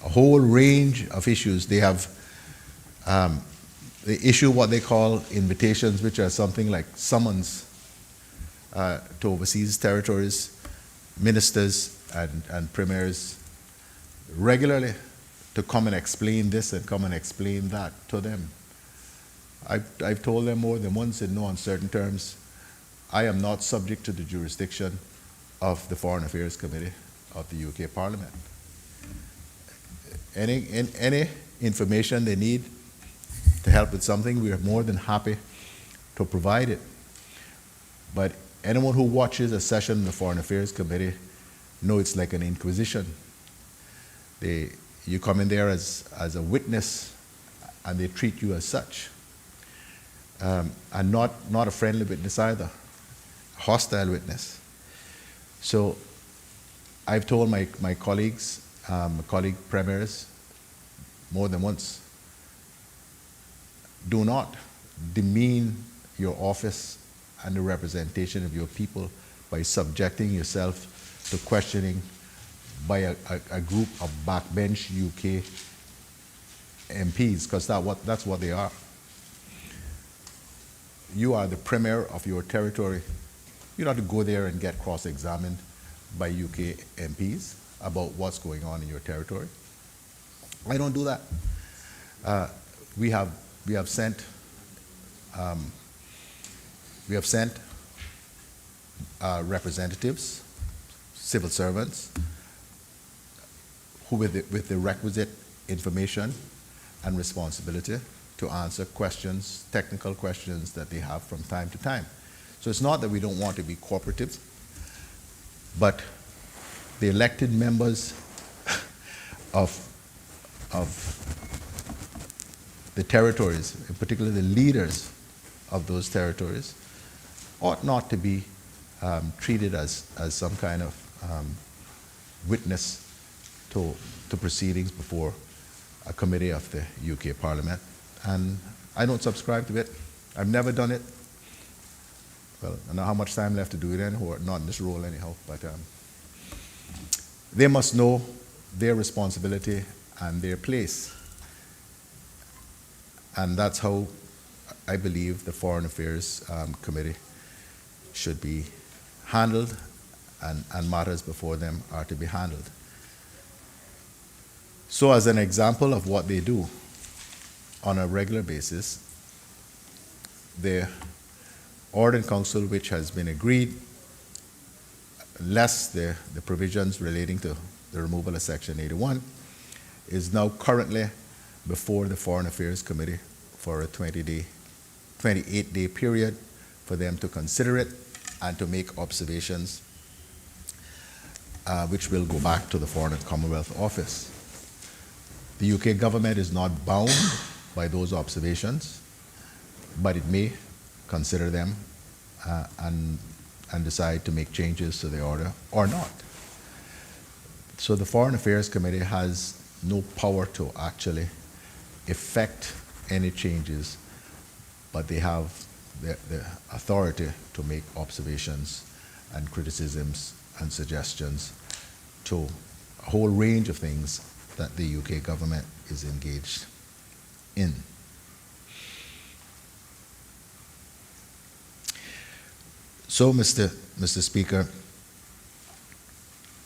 a whole range of issues. They have, they issue what they call invitations, which are something like summons to overseas territories, ministers and premiers regularly to come and explain this and come and explain that to them. I've told them more than once in no uncertain terms, I am not subject to the jurisdiction of the Foreign Affairs Committee of the UK Parliament. Any information they need to help with something, we are more than happy to provide it. But anyone who watches a session in the Foreign Affairs Committee know it's like an inquisition. You come in there as a witness, and they treat you as such. And not a friendly witness either, a hostile witness. So I've told my colleagues, colleague premiers, more than once, do not demean your office and the representation of your people by subjecting yourself to questioning by a group of backbench UK MPs, because that's what they are. You are the premier of your territory. You don't have to go there and get cross-examined by UK MPs about what's going on in your territory. I don't do that. We have sent representatives, civil servants, who with the requisite information and responsibility to answer questions, technical questions that they have from time to time. So it's not that we don't want to be cooperative, but the elected members of the territories, in particular the leaders of those territories, ought not to be treated as some kind of witness to proceedings before a committee of the UK Parliament. And I don't subscribe to it. I've never done it. Well, I don't know how much time left to do it anyhow, not in this role anyhow, but they must know their responsibility and their place. And that's how I believe the Foreign Affairs Committee should be handled, and matters before them are to be handled. So as an example of what they do on a regular basis, the Ordinance Council, which has been agreed unless the provisions relating to the removal of Section 81, is now currently before the Foreign Affairs Committee for a 28-day period for them to consider it and to make observations, which will go back to the Foreign and Commonwealth Office. The UK government is not bound by those observations, but it may consider them and decide to make changes to the order or not. So the Foreign Affairs Committee has no power to actually effect any changes, but they have the authority to make observations and criticisms and suggestions to a whole range of things that the UK government is engaged in. So, Mr. Speaker,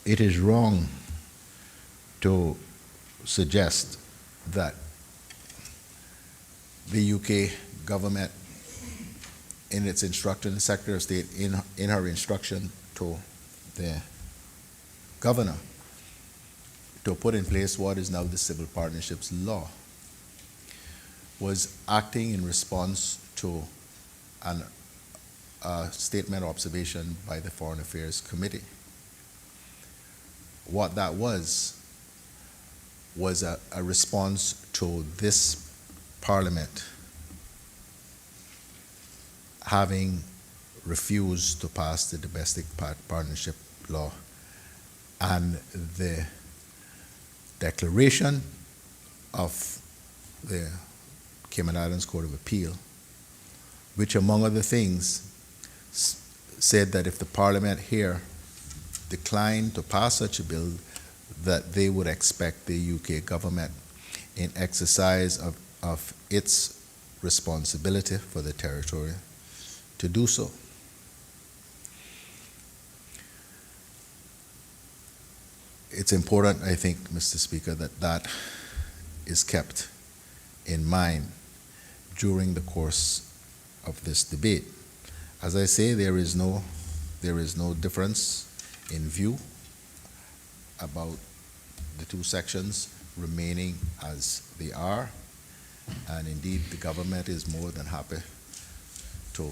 it is wrong to suggest that the UK government, in its instruction, the Secretary of State, in her instruction to the governor to put in place what is now the Civil Partnerships Law, was acting in response to a statement of observation by the Foreign Affairs Committee. What that was a response to this Parliament having refused to pass the Domestic Partnership Law and the declaration of the Cayman Islands Court of Appeal, which, among other things, said that if the Parliament here declined to pass such a bill, that they would expect the UK government, in exercise of its responsibility for the territory, to do so. It's important, I think, Mr. Speaker, that is kept in mind during the course of this debate. As I say, there is no difference in view about the two sections remaining as they are, and indeed the government is more than happy to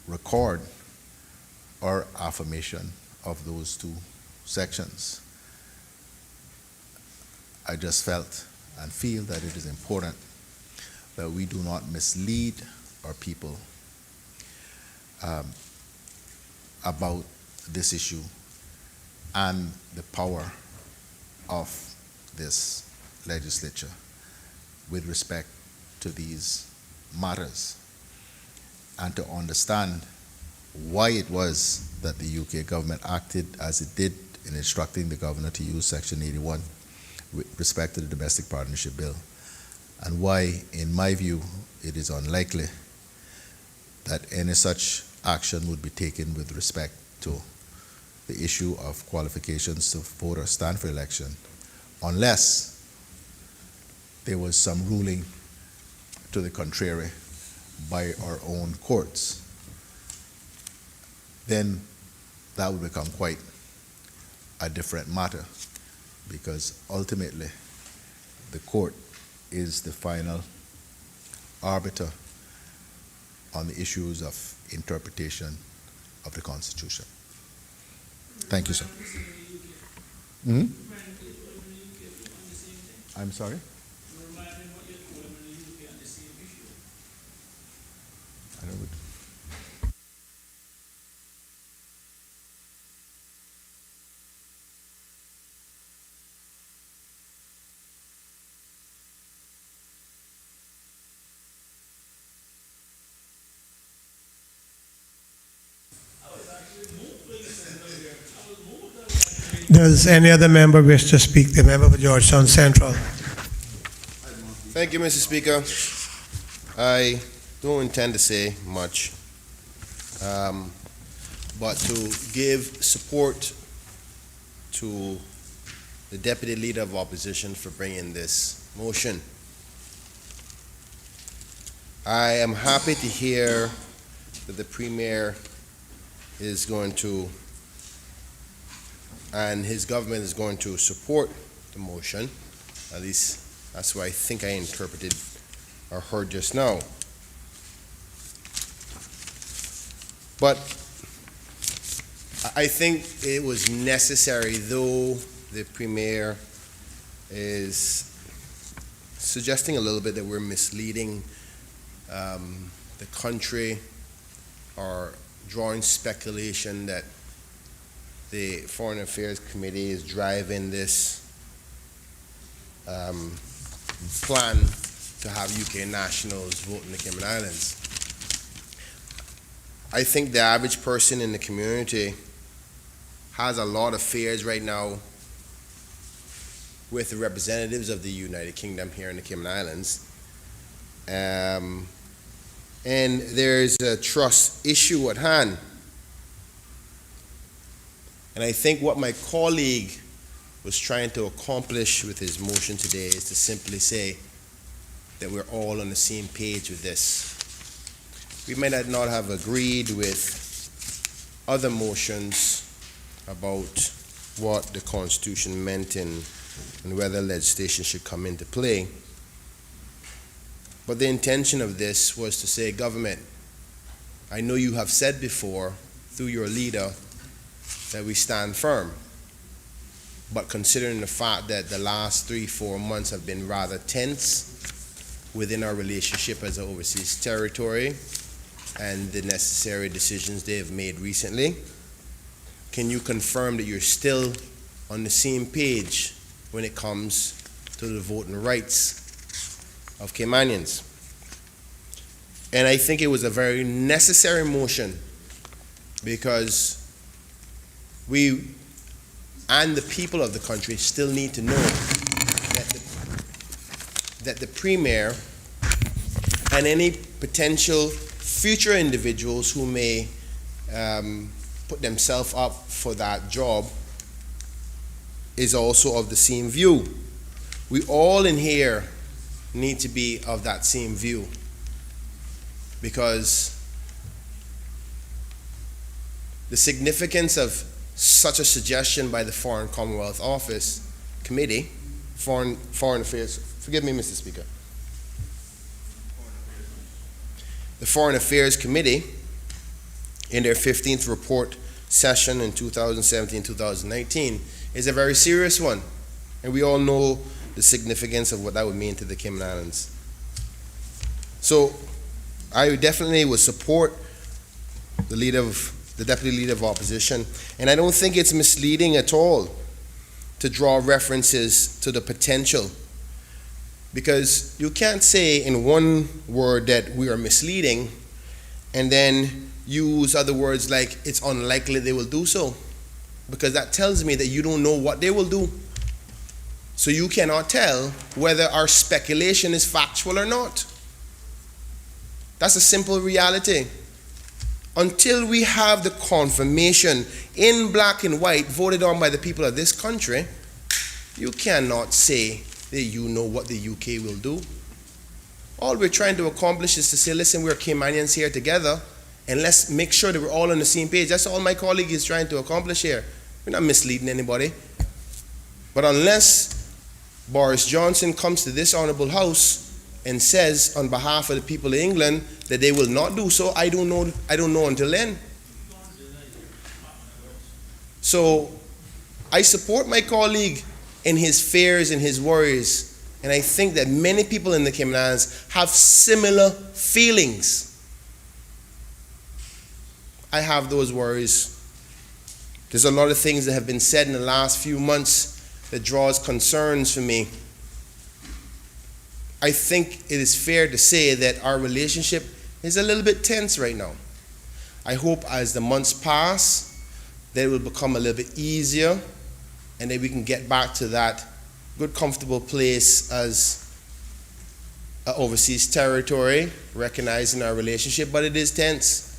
record our affirmation of those two sections. I just felt and feel that it is important that we do not mislead our people about this issue and the power of this legislature with respect to these matters, and to understand why it was that the UK government acted as it did in instructing the governor to use Section 81 with respect to the Domestic Partnership Bill, and why, in my view, it is unlikely that any such action would be taken with respect to the issue of qualifications to vote or stand for election, unless there was some ruling to the contrary by our own courts. Then that would become quite a different matter, because ultimately the court is the final arbiter on the issues of interpretation of the Constitution. Thank you, sir. Hmm? I'm sorry? I don't know. Does any other member wish to speak? The member for Georgetown Central. Thank you, Mr. Speaker. I don't intend to say much, but to give support to the Deputy Leader of Opposition for bringing this motion. I am happy to hear that the Premier is going to, and his government is going to support the motion. At least that's what I think I interpreted or heard just now. But I think it was necessary, though the Premier is suggesting a little bit that we're misleading the country or drawing speculation that the Foreign Affairs Committee is driving this plan to have UK nationals vote in the Cayman Islands. I think the average person in the community has a lot of fears right now with the representatives of the United Kingdom here in the Cayman Islands. And there's a trust issue at hand. And I think what my colleague was trying to accomplish with his motion today is to simply say that we're all on the same page with this. We may not have agreed with other motions about what the Constitution meant and whether legislation should come into play. But the intention of this was to say, government, I know you have said before, through your leader, that we stand firm. But considering the fact that the last 3-4 months have been rather tense within our relationship as an overseas territory and the necessary decisions they have made recently, can you confirm that you're still on the same page when it comes to the voting rights of Caymanians? And I think it was a very necessary motion because we and the people of the country still need to know that the Premier and any potential future individuals who may put themselves up for that job is also of the same view. We all in here need to be of that same view, because the significance of such a suggestion by the Foreign Commonwealth Office Committee, Foreign Affairs, forgive me, Mr. Speaker, the Foreign Affairs Committee, in their 15th report session in 2017-2019, is a very serious one. And we all know the significance of what that would mean to the Cayman Islands. So I definitely would support the Deputy Leader of Opposition, and I don't think it's misleading at all to draw references to the potential, because you can't say in one word that we are misleading and then use other words like it's unlikely they will do so, because that tells me that you don't know what they will do. So you cannot tell whether our speculation is factual or not. That's a simple reality. Until we have the confirmation in black and white voted on by the people of this country, you cannot say that you know what the UK will do. All we're trying to accomplish is to say, listen, we're Caymanians here together, and let's make sure that we're all on the same page. That's all my colleague is trying to accomplish here. We're not misleading anybody. But unless Boris Johnson comes to this Honourable House and says on behalf of the people of England that they will not do so, I don't know until then. So I support my colleague in his fears and his worries, and I think that many people in the Cayman Islands have similar feelings. I have those worries. There's a lot of things that have been said in the last few months that draws concerns for me. I think it is fair to say that our relationship is a little bit tense right now. I hope as the months pass, that it will become a little bit easier, and that we can get back to that good, comfortable place as an overseas territory, recognizing our relationship, but it is tense.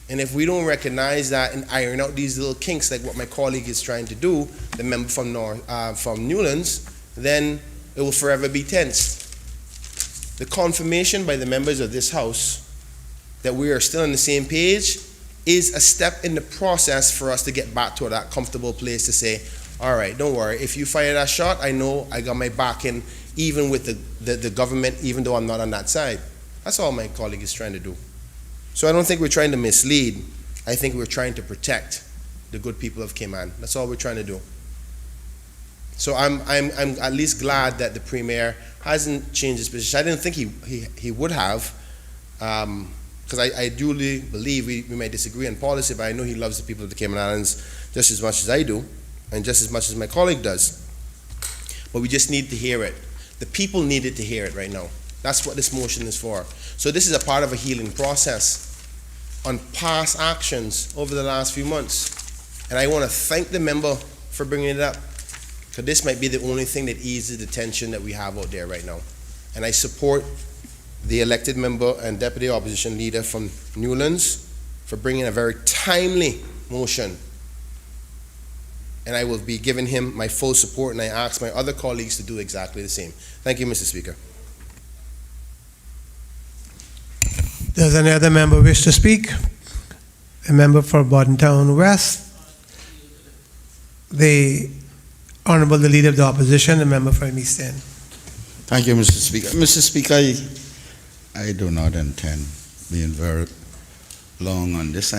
And if we don't recognize that and iron out these little kinks like what my colleague is trying to do, the member from Newlands, then it will forever be tense. The confirmation by the members of this House that we are still on the same page is a step in the process for us to get back to that comfortable place to say, all right, don't worry, if you fire that shot, I know I got my back in, even with the government, even though I'm not on that side. That's all my colleague is trying to do. So I don't think we're trying to mislead. I think we're trying to protect the good people of Cayman. That's all we're trying to do. So I'm at least glad that the Premier hasn't changed his position. I didn't think he would have, because I duly believe we may disagree on policy, but I know he loves the people of the Cayman Islands just as much as I do, and just as much as my colleague does. But we just need to hear it. The people needed to hear it right now. That's what this motion is for. So this is a part of a healing process on past actions over the last few months. And I want to thank the member for bringing it up, because this might be the only thing that eases the tension that we have out there right now. And I support the elected member and deputy opposition leader from Newlands for bringing a very timely motion. And I will be giving him my full support, and I ask my other colleagues to do exactly the same. Thank you, Mr. Speaker. Does any other member wish to speak? A member for Bordentown West. The Honourable, the Leader of the Opposition, a member for East End. Thank you, Mr. Speaker. Mr. Speaker, I do not intend being very long on this.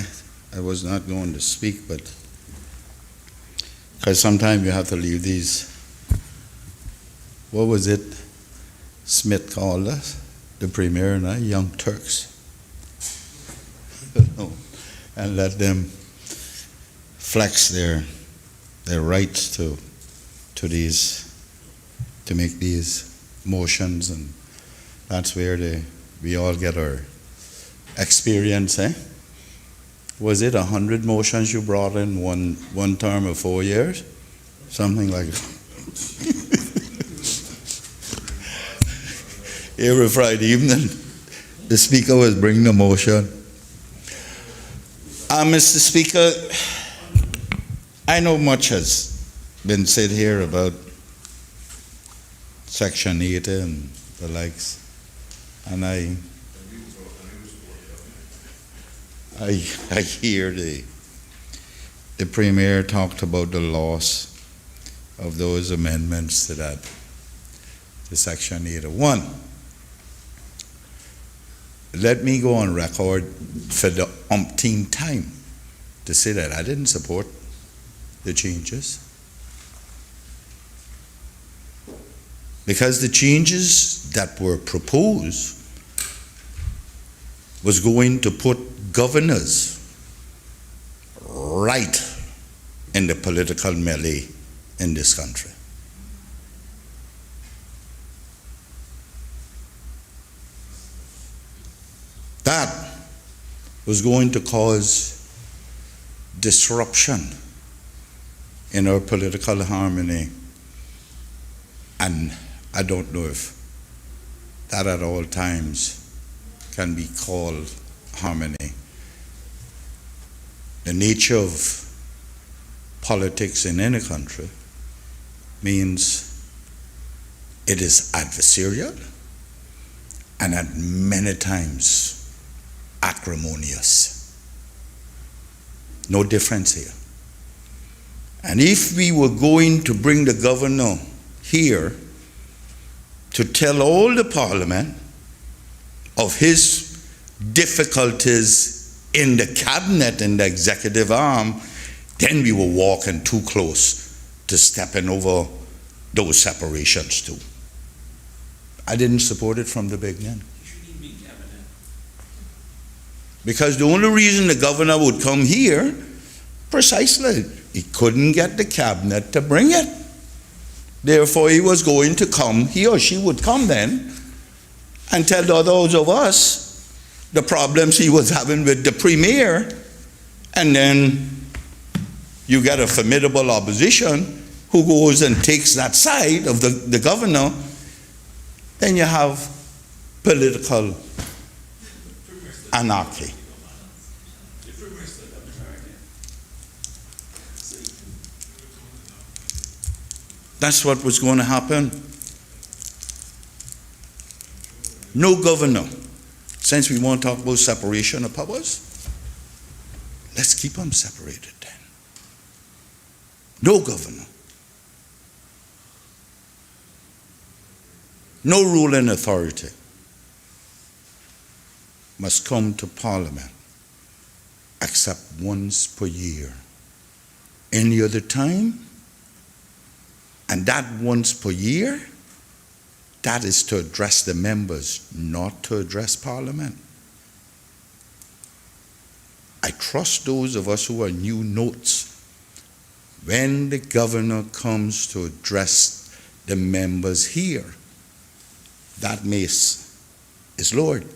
I was not going to speak, but because sometimes you have to leave these, what was it Smith called us, the Premier and I, young Turks, and let them flex their rights to make these motions, and that's where we all get our experience, eh? Was it 100 motions you brought in one term of 4 years? Something like that. Every Friday evening, the Speaker was bringing the motion. Mr. Speaker, I know much has been said here about Section 8 and the likes, and I hear the Premier talked about the loss of those amendments to that, to Section 801. Let me go on record for the umpteenth time to say that I didn't support the changes, because the changes that were proposed was going to put governors right in the political melee in this country. That was going to cause disruption in our political harmony, and I don't know if that at all times can be called harmony. The nature of politics in any country means it is adversarial and at many times acrimonious. No difference here. And if we were going to bring the governor here to tell all the parliament of his difficulties in the cabinet and the executive arm, then we were walking too close to stepping over those separations too. I didn't support it from the beginning. Because the only reason the governor would come here, precisely, he couldn't get the cabinet to bring it. Therefore, he was going to come, he or she would come then, and tell those of us the problems he was having with the Premier, and then you get a formidable opposition who goes and takes that side of the governor, then you have political anarchy. That's what was going to happen. No governor, since we want to talk about separation of powers, Let's keep them separated then. No governor. No ruling authority must come to Parliament except once per year. Any other time, and that once per year, that is to address the members, not to address Parliament. I trust those of us who are new notes. When the governor comes to address the members here, that mace is lowered.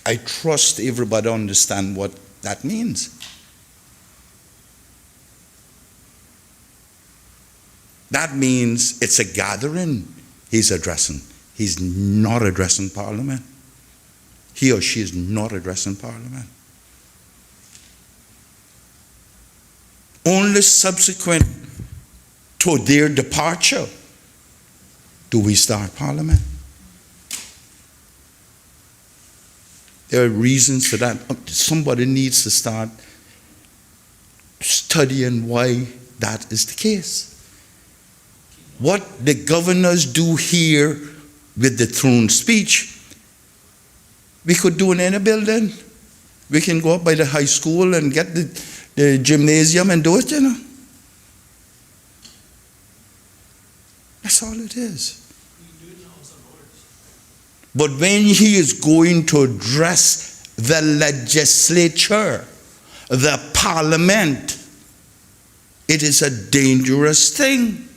I trust everybody understand what that means. That means it's a gathering he's addressing. He's not addressing Parliament. He or she is not addressing Parliament. Only subsequent to their departure do we start Parliament. There are reasons for that. Somebody needs to start studying why that is the case. What the governors do here with the throne speech, we could do in any building. We can go up by the high school and get the gymnasium and do it, you know. That's all it is. But when he is going to address the legislature, the parliament, it is a dangerous thing.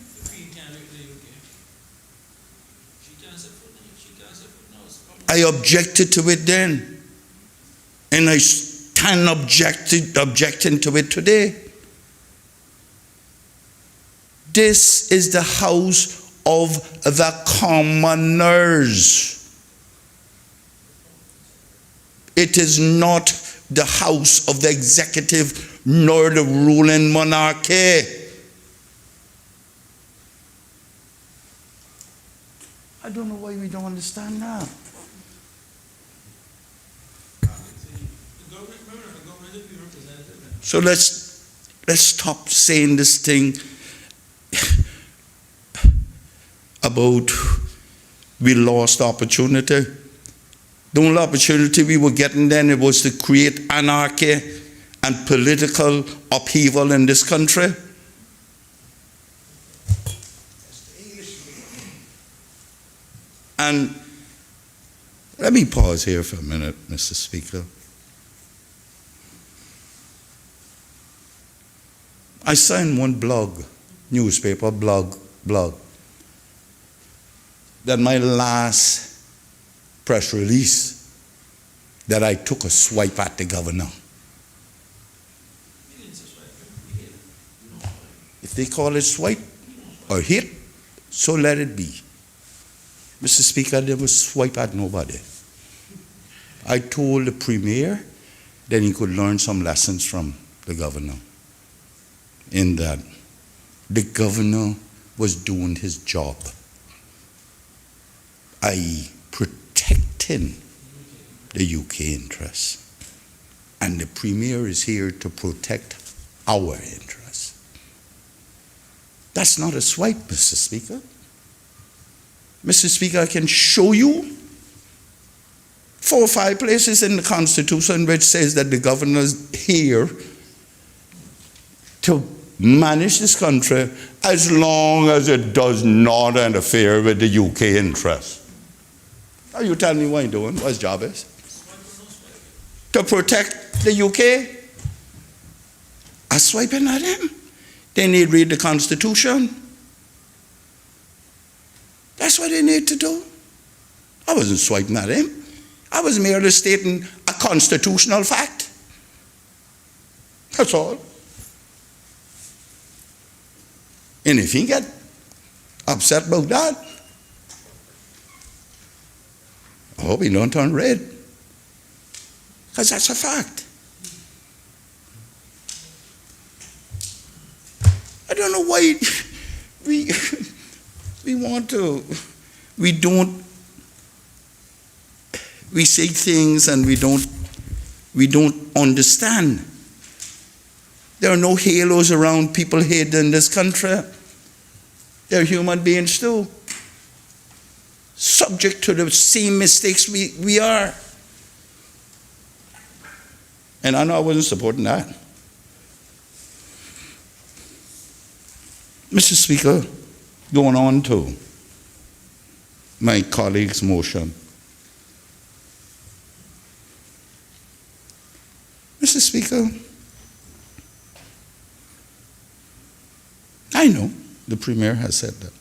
I objected to it then, and I stand objecting to it today. This is the house of the commoners. It is not the house of the executive nor the ruling monarchy. I don't know why we don't understand that. So let's stop saying this thing about we lost opportunity. The only opportunity we were getting then, it was to create anarchy and political upheaval in this country. And let me pause here for a minute, Mr. Speaker. I signed one newspaper blog, that my last press release, that I took a swipe at the governor. If they call it swipe or hit, so let it be. Mr. Speaker, I never swipe at nobody. I told the premier that he could learn some lessons from the governor, in that the governor was doing his job, i.e. protecting the UK interests. And the Premier is here to protect our interests. That's not a swipe, Mr. Speaker. Mr. Speaker, I can show you 4 or 5 places in the Constitution which says that the governor is here to manage this country as long as it does not interfere with the UK interests. Now you tell me what he's doing, what his job is. To protect the UK. I'm swiping at him. They need to read the Constitution. That's what they need to do. I wasn't swiping at him. I was merely stating a constitutional fact. That's all. And if he get upset about that, I hope he don't turn red. Because that's a fact. I don't know why we say things and we don't we don't understand. There are no halos around people here in this country. They're human beings too, subject to the same mistakes we are. And I know I wasn't supporting that. Mr. Speaker, going on to my colleague's motion. Mr. Speaker, I know the Premier has said that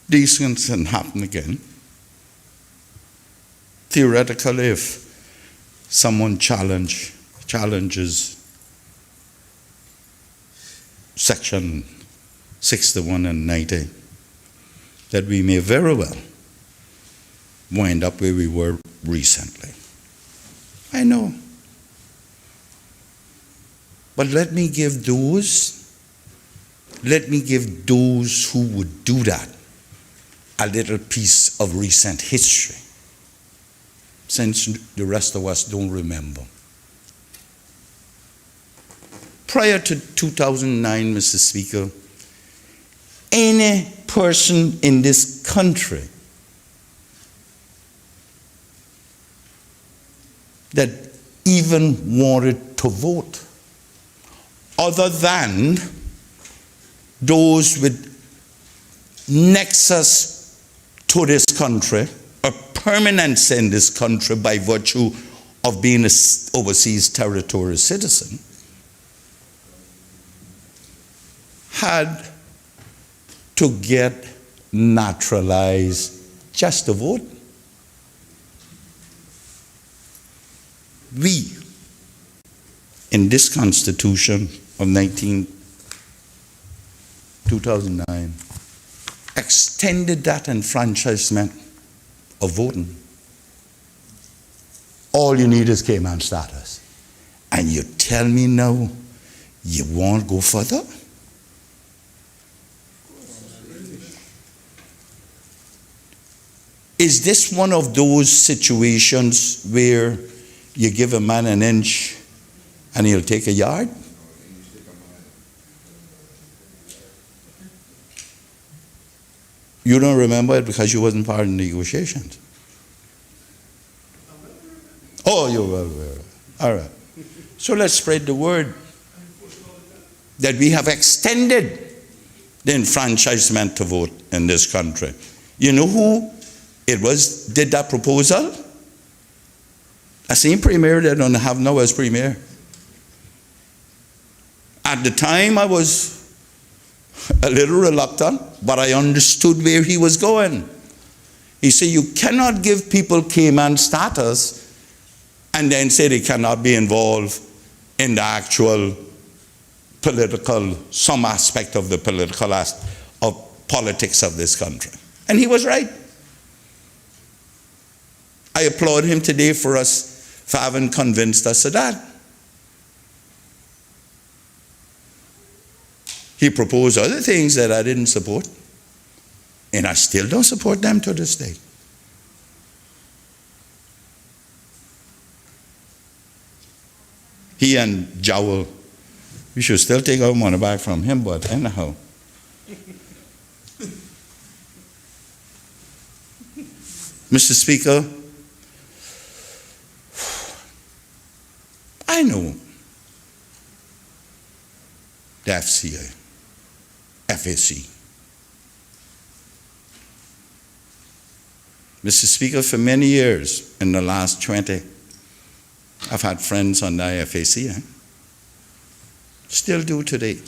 these things can happen again. Theoretically, if someone challenges Section 61 and 90, that we may very well wind up where we were recently. I know. But let me give those who would do that a little piece of recent history, since the rest of us don't remember. Prior to 2009, Mr. Speaker, any person in this country that even wanted to vote, other than those with nexus to this country, a permanence in this country by virtue of being an overseas territorial citizen, had to get naturalized just to vote. We, in this Constitution of 2009, extended that enfranchisement of voting. All you need is Cayman status. And you tell me now you won't go further? Is this one of those situations where you give a man an inch and he'll take a yard? You don't remember it because you wasn't part of the negotiations. Oh, you're well aware. All right. So let's spread the word that we have extended the enfranchisement to vote in this country. You know who it was did that proposal? The same premier that I don't have now as premier. At the time I was a little reluctant, but I understood where he was going. He said, you cannot give people Cayman status and then say they cannot be involved in the actual political, some aspect of the political of politics of this country. And he was right. I applaud him today for having convinced us of that. He proposed other things that I didn't support, and I still don't support them to this day. He and Jowl, we should still take our money back from him, but anyhow. Mr. Speaker, I know the FAC. Mr. Speaker, for many years, in the last 20, I've had friends on the IFAC. Still do today.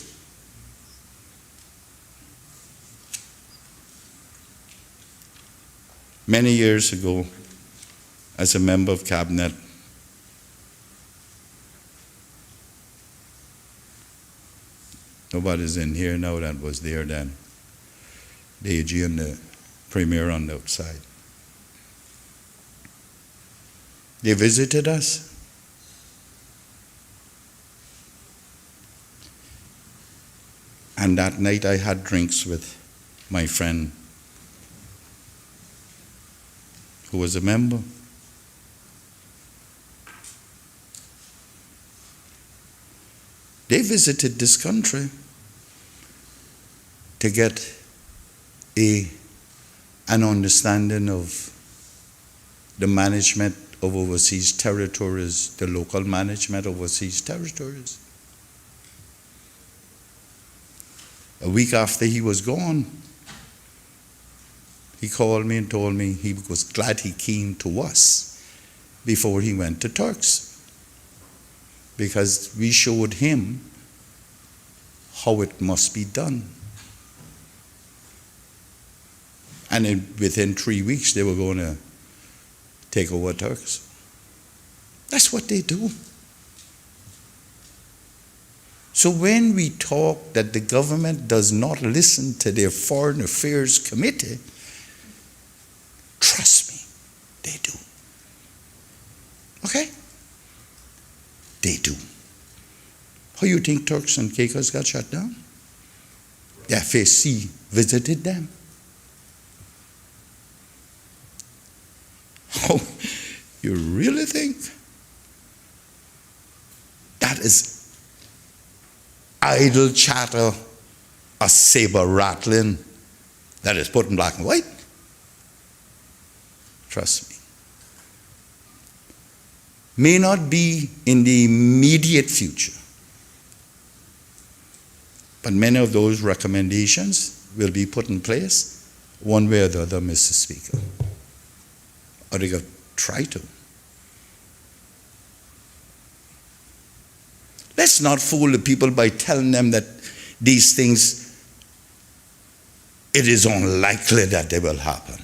Many years ago, as a member of cabinet, nobody's in here now that was there then. The AG and the Premier on the outside. They visited us. And that night I had drinks with my friend who was a member. They visited this country to get an understanding of the management of overseas territories, the local management of overseas territories. A week after he was gone, he called me and told me he was glad he came to us before he went to Turks, because we showed him how it must be done. And within 3 weeks, they were going to take over Turks. That's what they do. So when we talk that the government does not listen to their Foreign Affairs Committee, trust me, they do. Okay? They do. How you think Turks and Caicos got shut down? The FAC visited them. Oh, you really think that is idle chatter, a saber rattling that is put in black and white? Trust me. May not be in the immediate future, but many of those recommendations will be put in place one way or the other, Mr. Speaker. Or they could try to. Let's not fool the people by telling them that these things, it is unlikely that they will happen.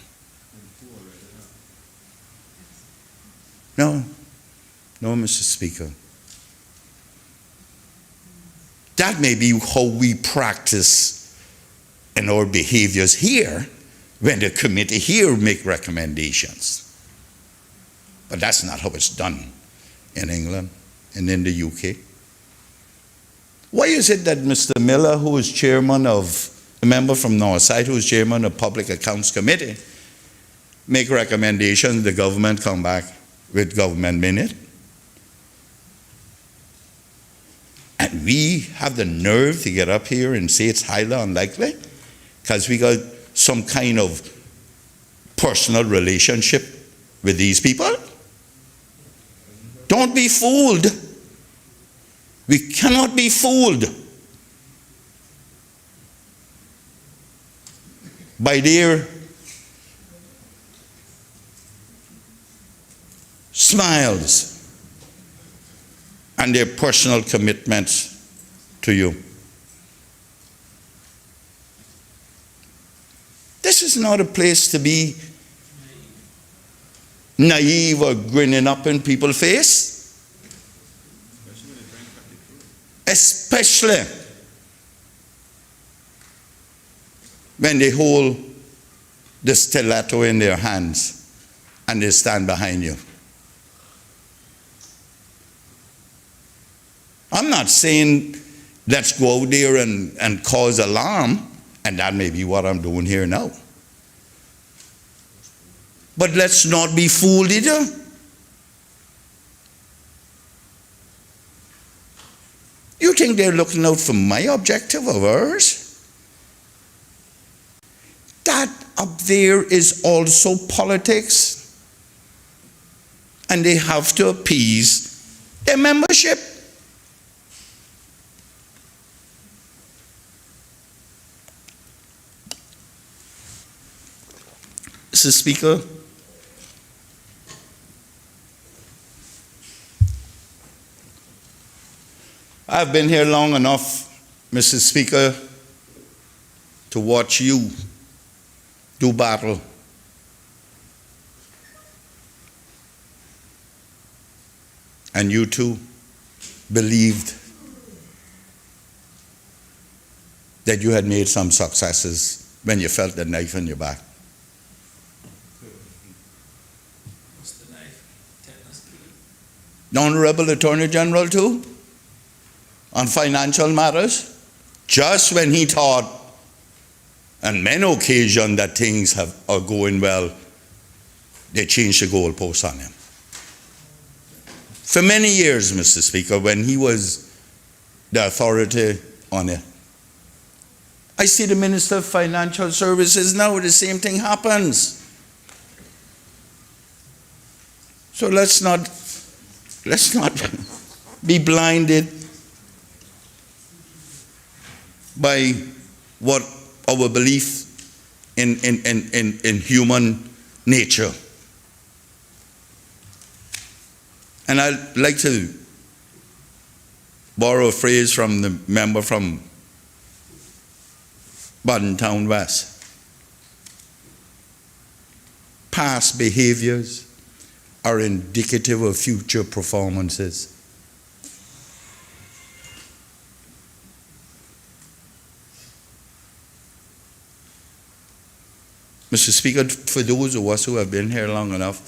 No, Mr. Speaker. That may be how we practice in our behaviors here when the committee here make recommendations. But that's not how it's done in England and in the UK. Why is it that Mr. Miller, who is chairman of, a member from Northside, who is chairman of Public Accounts Committee, make recommendations, the government come back with government minute? And we have the nerve to get up here and say it's highly unlikely because we got some kind of personal relationship with these people? Don't be fooled. We cannot be fooled by their smiles and their personal commitments to you. This is not a place to be naive or grinning up in people's face. Especially when they hold the stiletto in their hands and they stand behind you. I'm not saying let's go out there and cause alarm, and that may be what I'm doing here now. But let's not be fooled either. You think they're looking out for my objective or ours? That up there is also politics. And they have to appease their membership. Mr. Speaker, I've been here long enough, Mr. Speaker, to watch you do battle. And you too believed that you had made some successes when you felt the knife in your back. The Honourable Attorney General too, on financial matters, just when he thought on many occasions that things are going well, they changed the goalposts on him. For many years, Mr. Speaker, when he was the authority on it. I see the Minister of Financial Services now, the same thing happens. So let's not be blinded by what our belief in human nature. And I'd like to borrow a phrase from the member from Baden Town West. Past behaviors are indicative of future performances. Mr. Speaker, for those of us who have been here long enough,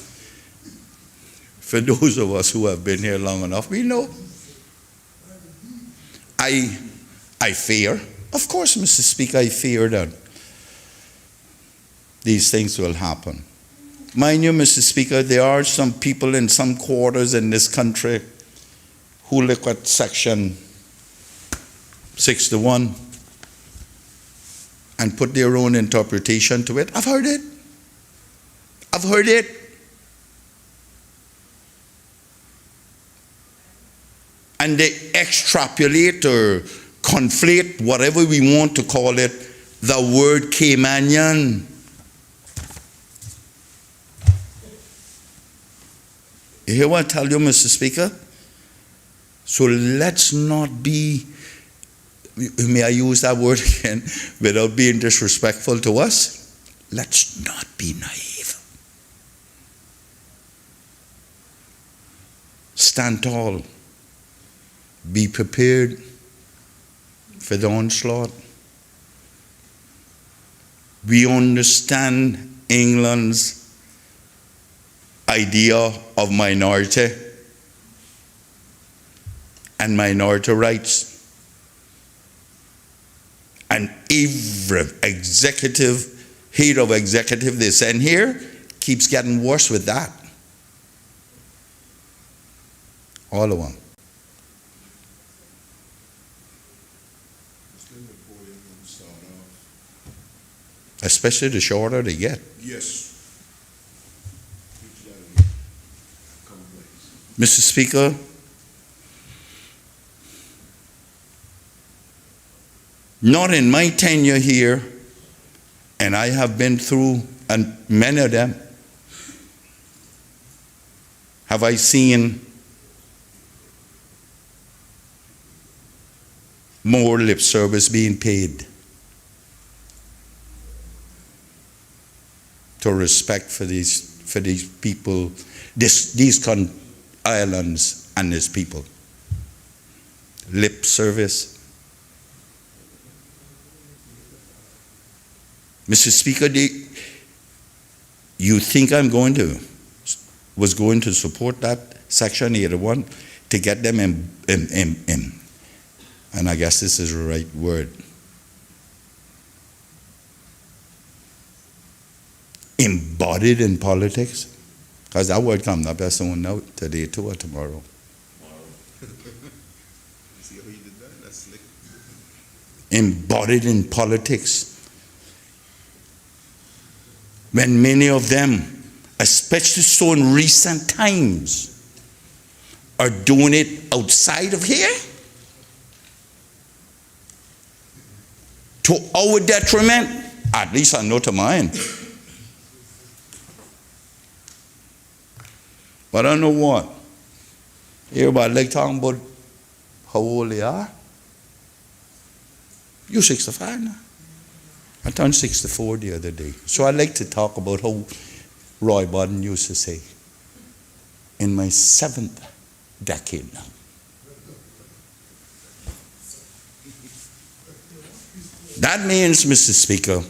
we know. I fear, of course, Mr. Speaker, I fear that these things will happen. Mind you, Mr. Speaker, there are some people in some quarters in this country who look at Section 61 and put their own interpretation to it. I've heard it. And they extrapolate or conflate, whatever we want to call it, the word Caymanian. You hear what I tell you, Mr. Speaker? So let's not be, may I use that word again, without being disrespectful to us? Let's not be naive. Stand tall. Be prepared for the onslaught. We understand England's idea of minority and minority rights. And every head of executive they send here keeps getting worse with that. All of them. Especially the shorter they get. Yes. Mr. Speaker, not in my tenure here, and I have been through, and many of them, have I seen more lip service being paid to respect for these people, these islands and these people. Lip service. Mr. Speaker, you think was going to support that Section 81 to get them in, and I guess this is the right word, embodied in politics? Because that word comes up as someone now today too or tomorrow. See how you did that? That's slick. Embodied in politics. When many of them, especially so in recent times, are doing it outside of here to our detriment, at least I know to mine. But I don't know what. Everybody like talking about how old they are. You're 65 now. I turned 64 the other day. So I like to talk about how Roy Budden used to say, in my 7th decade now. That means, Mr. Speaker,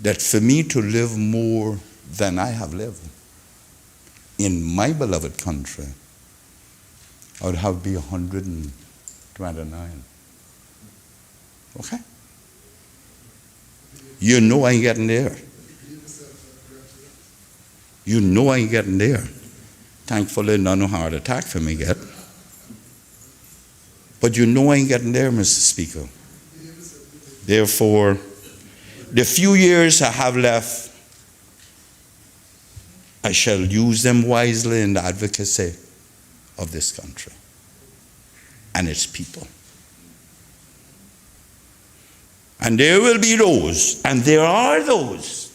that for me to live more than I have lived in my beloved country, I would have to be 129. Okay? You know I ain't getting there. You know I ain't getting there. Thankfully, none of heart attack for me yet. But you know I ain't getting there, Mr. Speaker. Therefore, the few years I have left, I shall use them wisely in the advocacy of this country and its people. And there will be those, and there are those,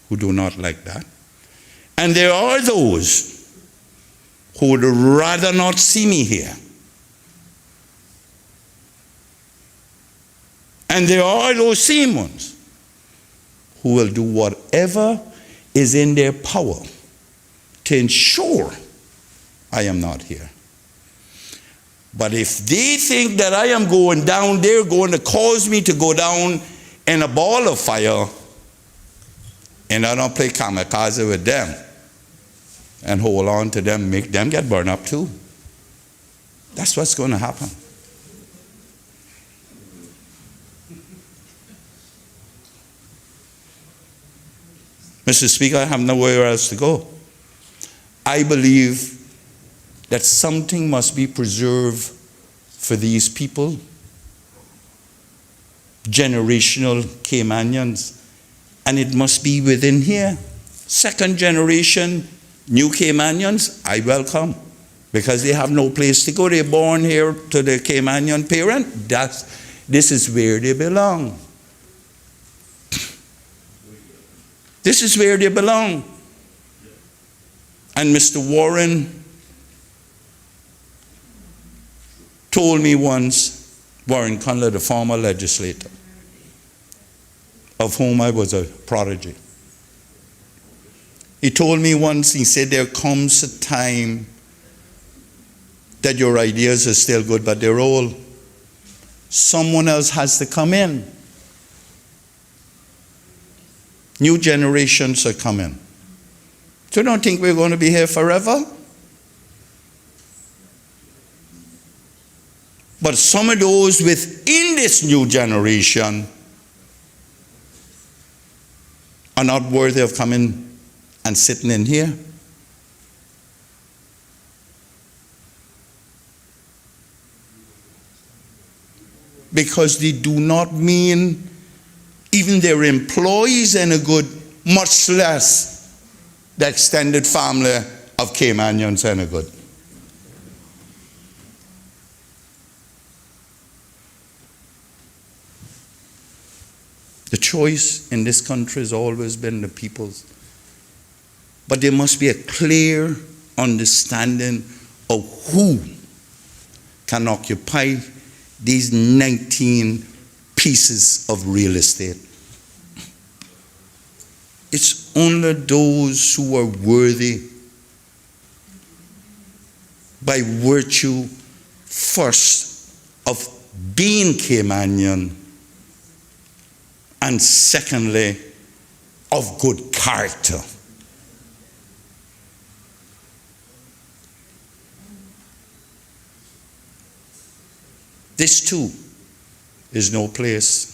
who do not like that. And there are those who would rather not see me here. And there are those same ones who will do whatever is in their power to ensure I am not here. But if they think that I am going down, they're going to cause me to go down in a ball of fire, and I don't play kamikaze with them and hold on to them, make them get burned up too. That's what's going to happen. Mr. Speaker, I have nowhere else to go. I believe that something must be preserved for these people, generational Caymanians, and it must be within here. Second generation new Caymanians, I welcome, because they have no place to go. They're born here to their Caymanian parent. This is where they belong. This is where they belong. And Mr. Warren told me once, Warren Conley, the former legislator, of whom I was a prodigy. He told me once, he said, there comes a time that your ideas are still good, but they're old. Someone else has to come in. New generations are coming. So don't think we're going to be here forever. But some of those within this new generation are not worthy of coming and sitting in here. Because they do not mean even their employees any good, much less the extended family of Caymanians any good. The choice in this country has always been the people's. But there must be a clear understanding of who can occupy these 19 pieces of real estate. It's only those who are worthy by virtue first of being Caymanian, and secondly of good character. This too is no place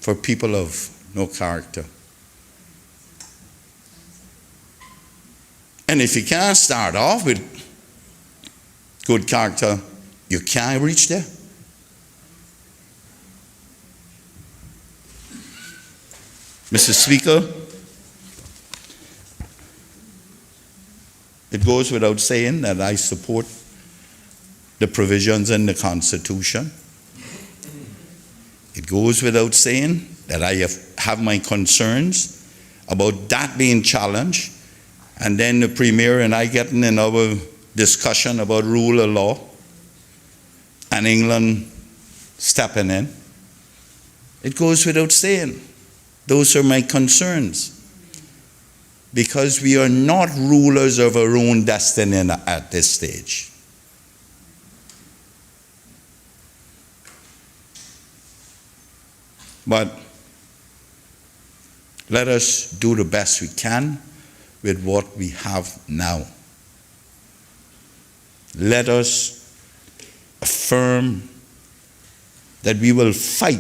for people of no character. And if you can't start off with good character, you can't reach there. Mr. Speaker, it goes without saying that I support the provisions in the Constitution. It goes without saying that I have my concerns about that being challenged, and then the Premier and I getting in our discussion about rule of law and England stepping in. It goes without saying. Those are my concerns, because we are not rulers of our own destiny at this stage. But let us do the best we can with what we have now. Let us affirm that we will fight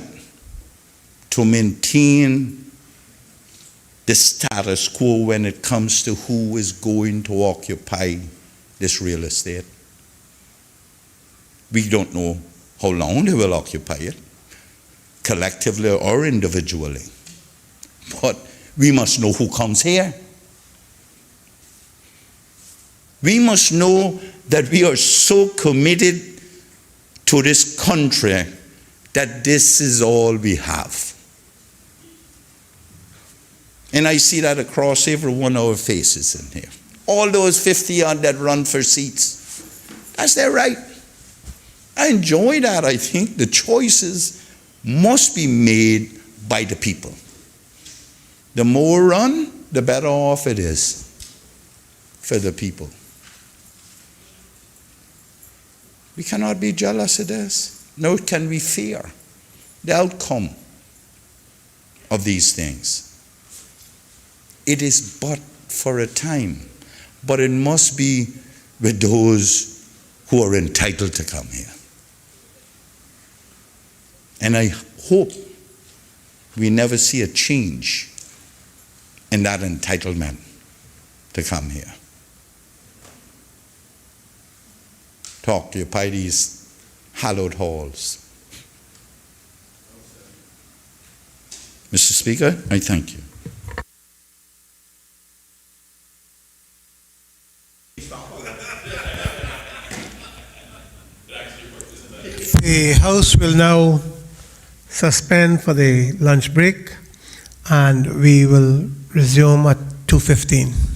to maintain the status quo when it comes to who is going to occupy this real estate. We don't know how long they will occupy it, collectively or individually. But we must know who comes here. We must know that we are so committed to this country that this is all we have. And I see that across every one of our faces in here. All those 50 odd that run for seats, that's their right. I enjoy that. I think the choices must be made by the people. The more run, the better off it is for the people. We cannot be jealous of this, nor can we fear the outcome of these things. It is but for a time, but it must be with those who are entitled to come here. And I hope we never see a change in that entitlement to come here, to occupy these hallowed halls. Mr. Speaker, I thank you. The House will now suspend for the lunch break, and we will resume at 2:15.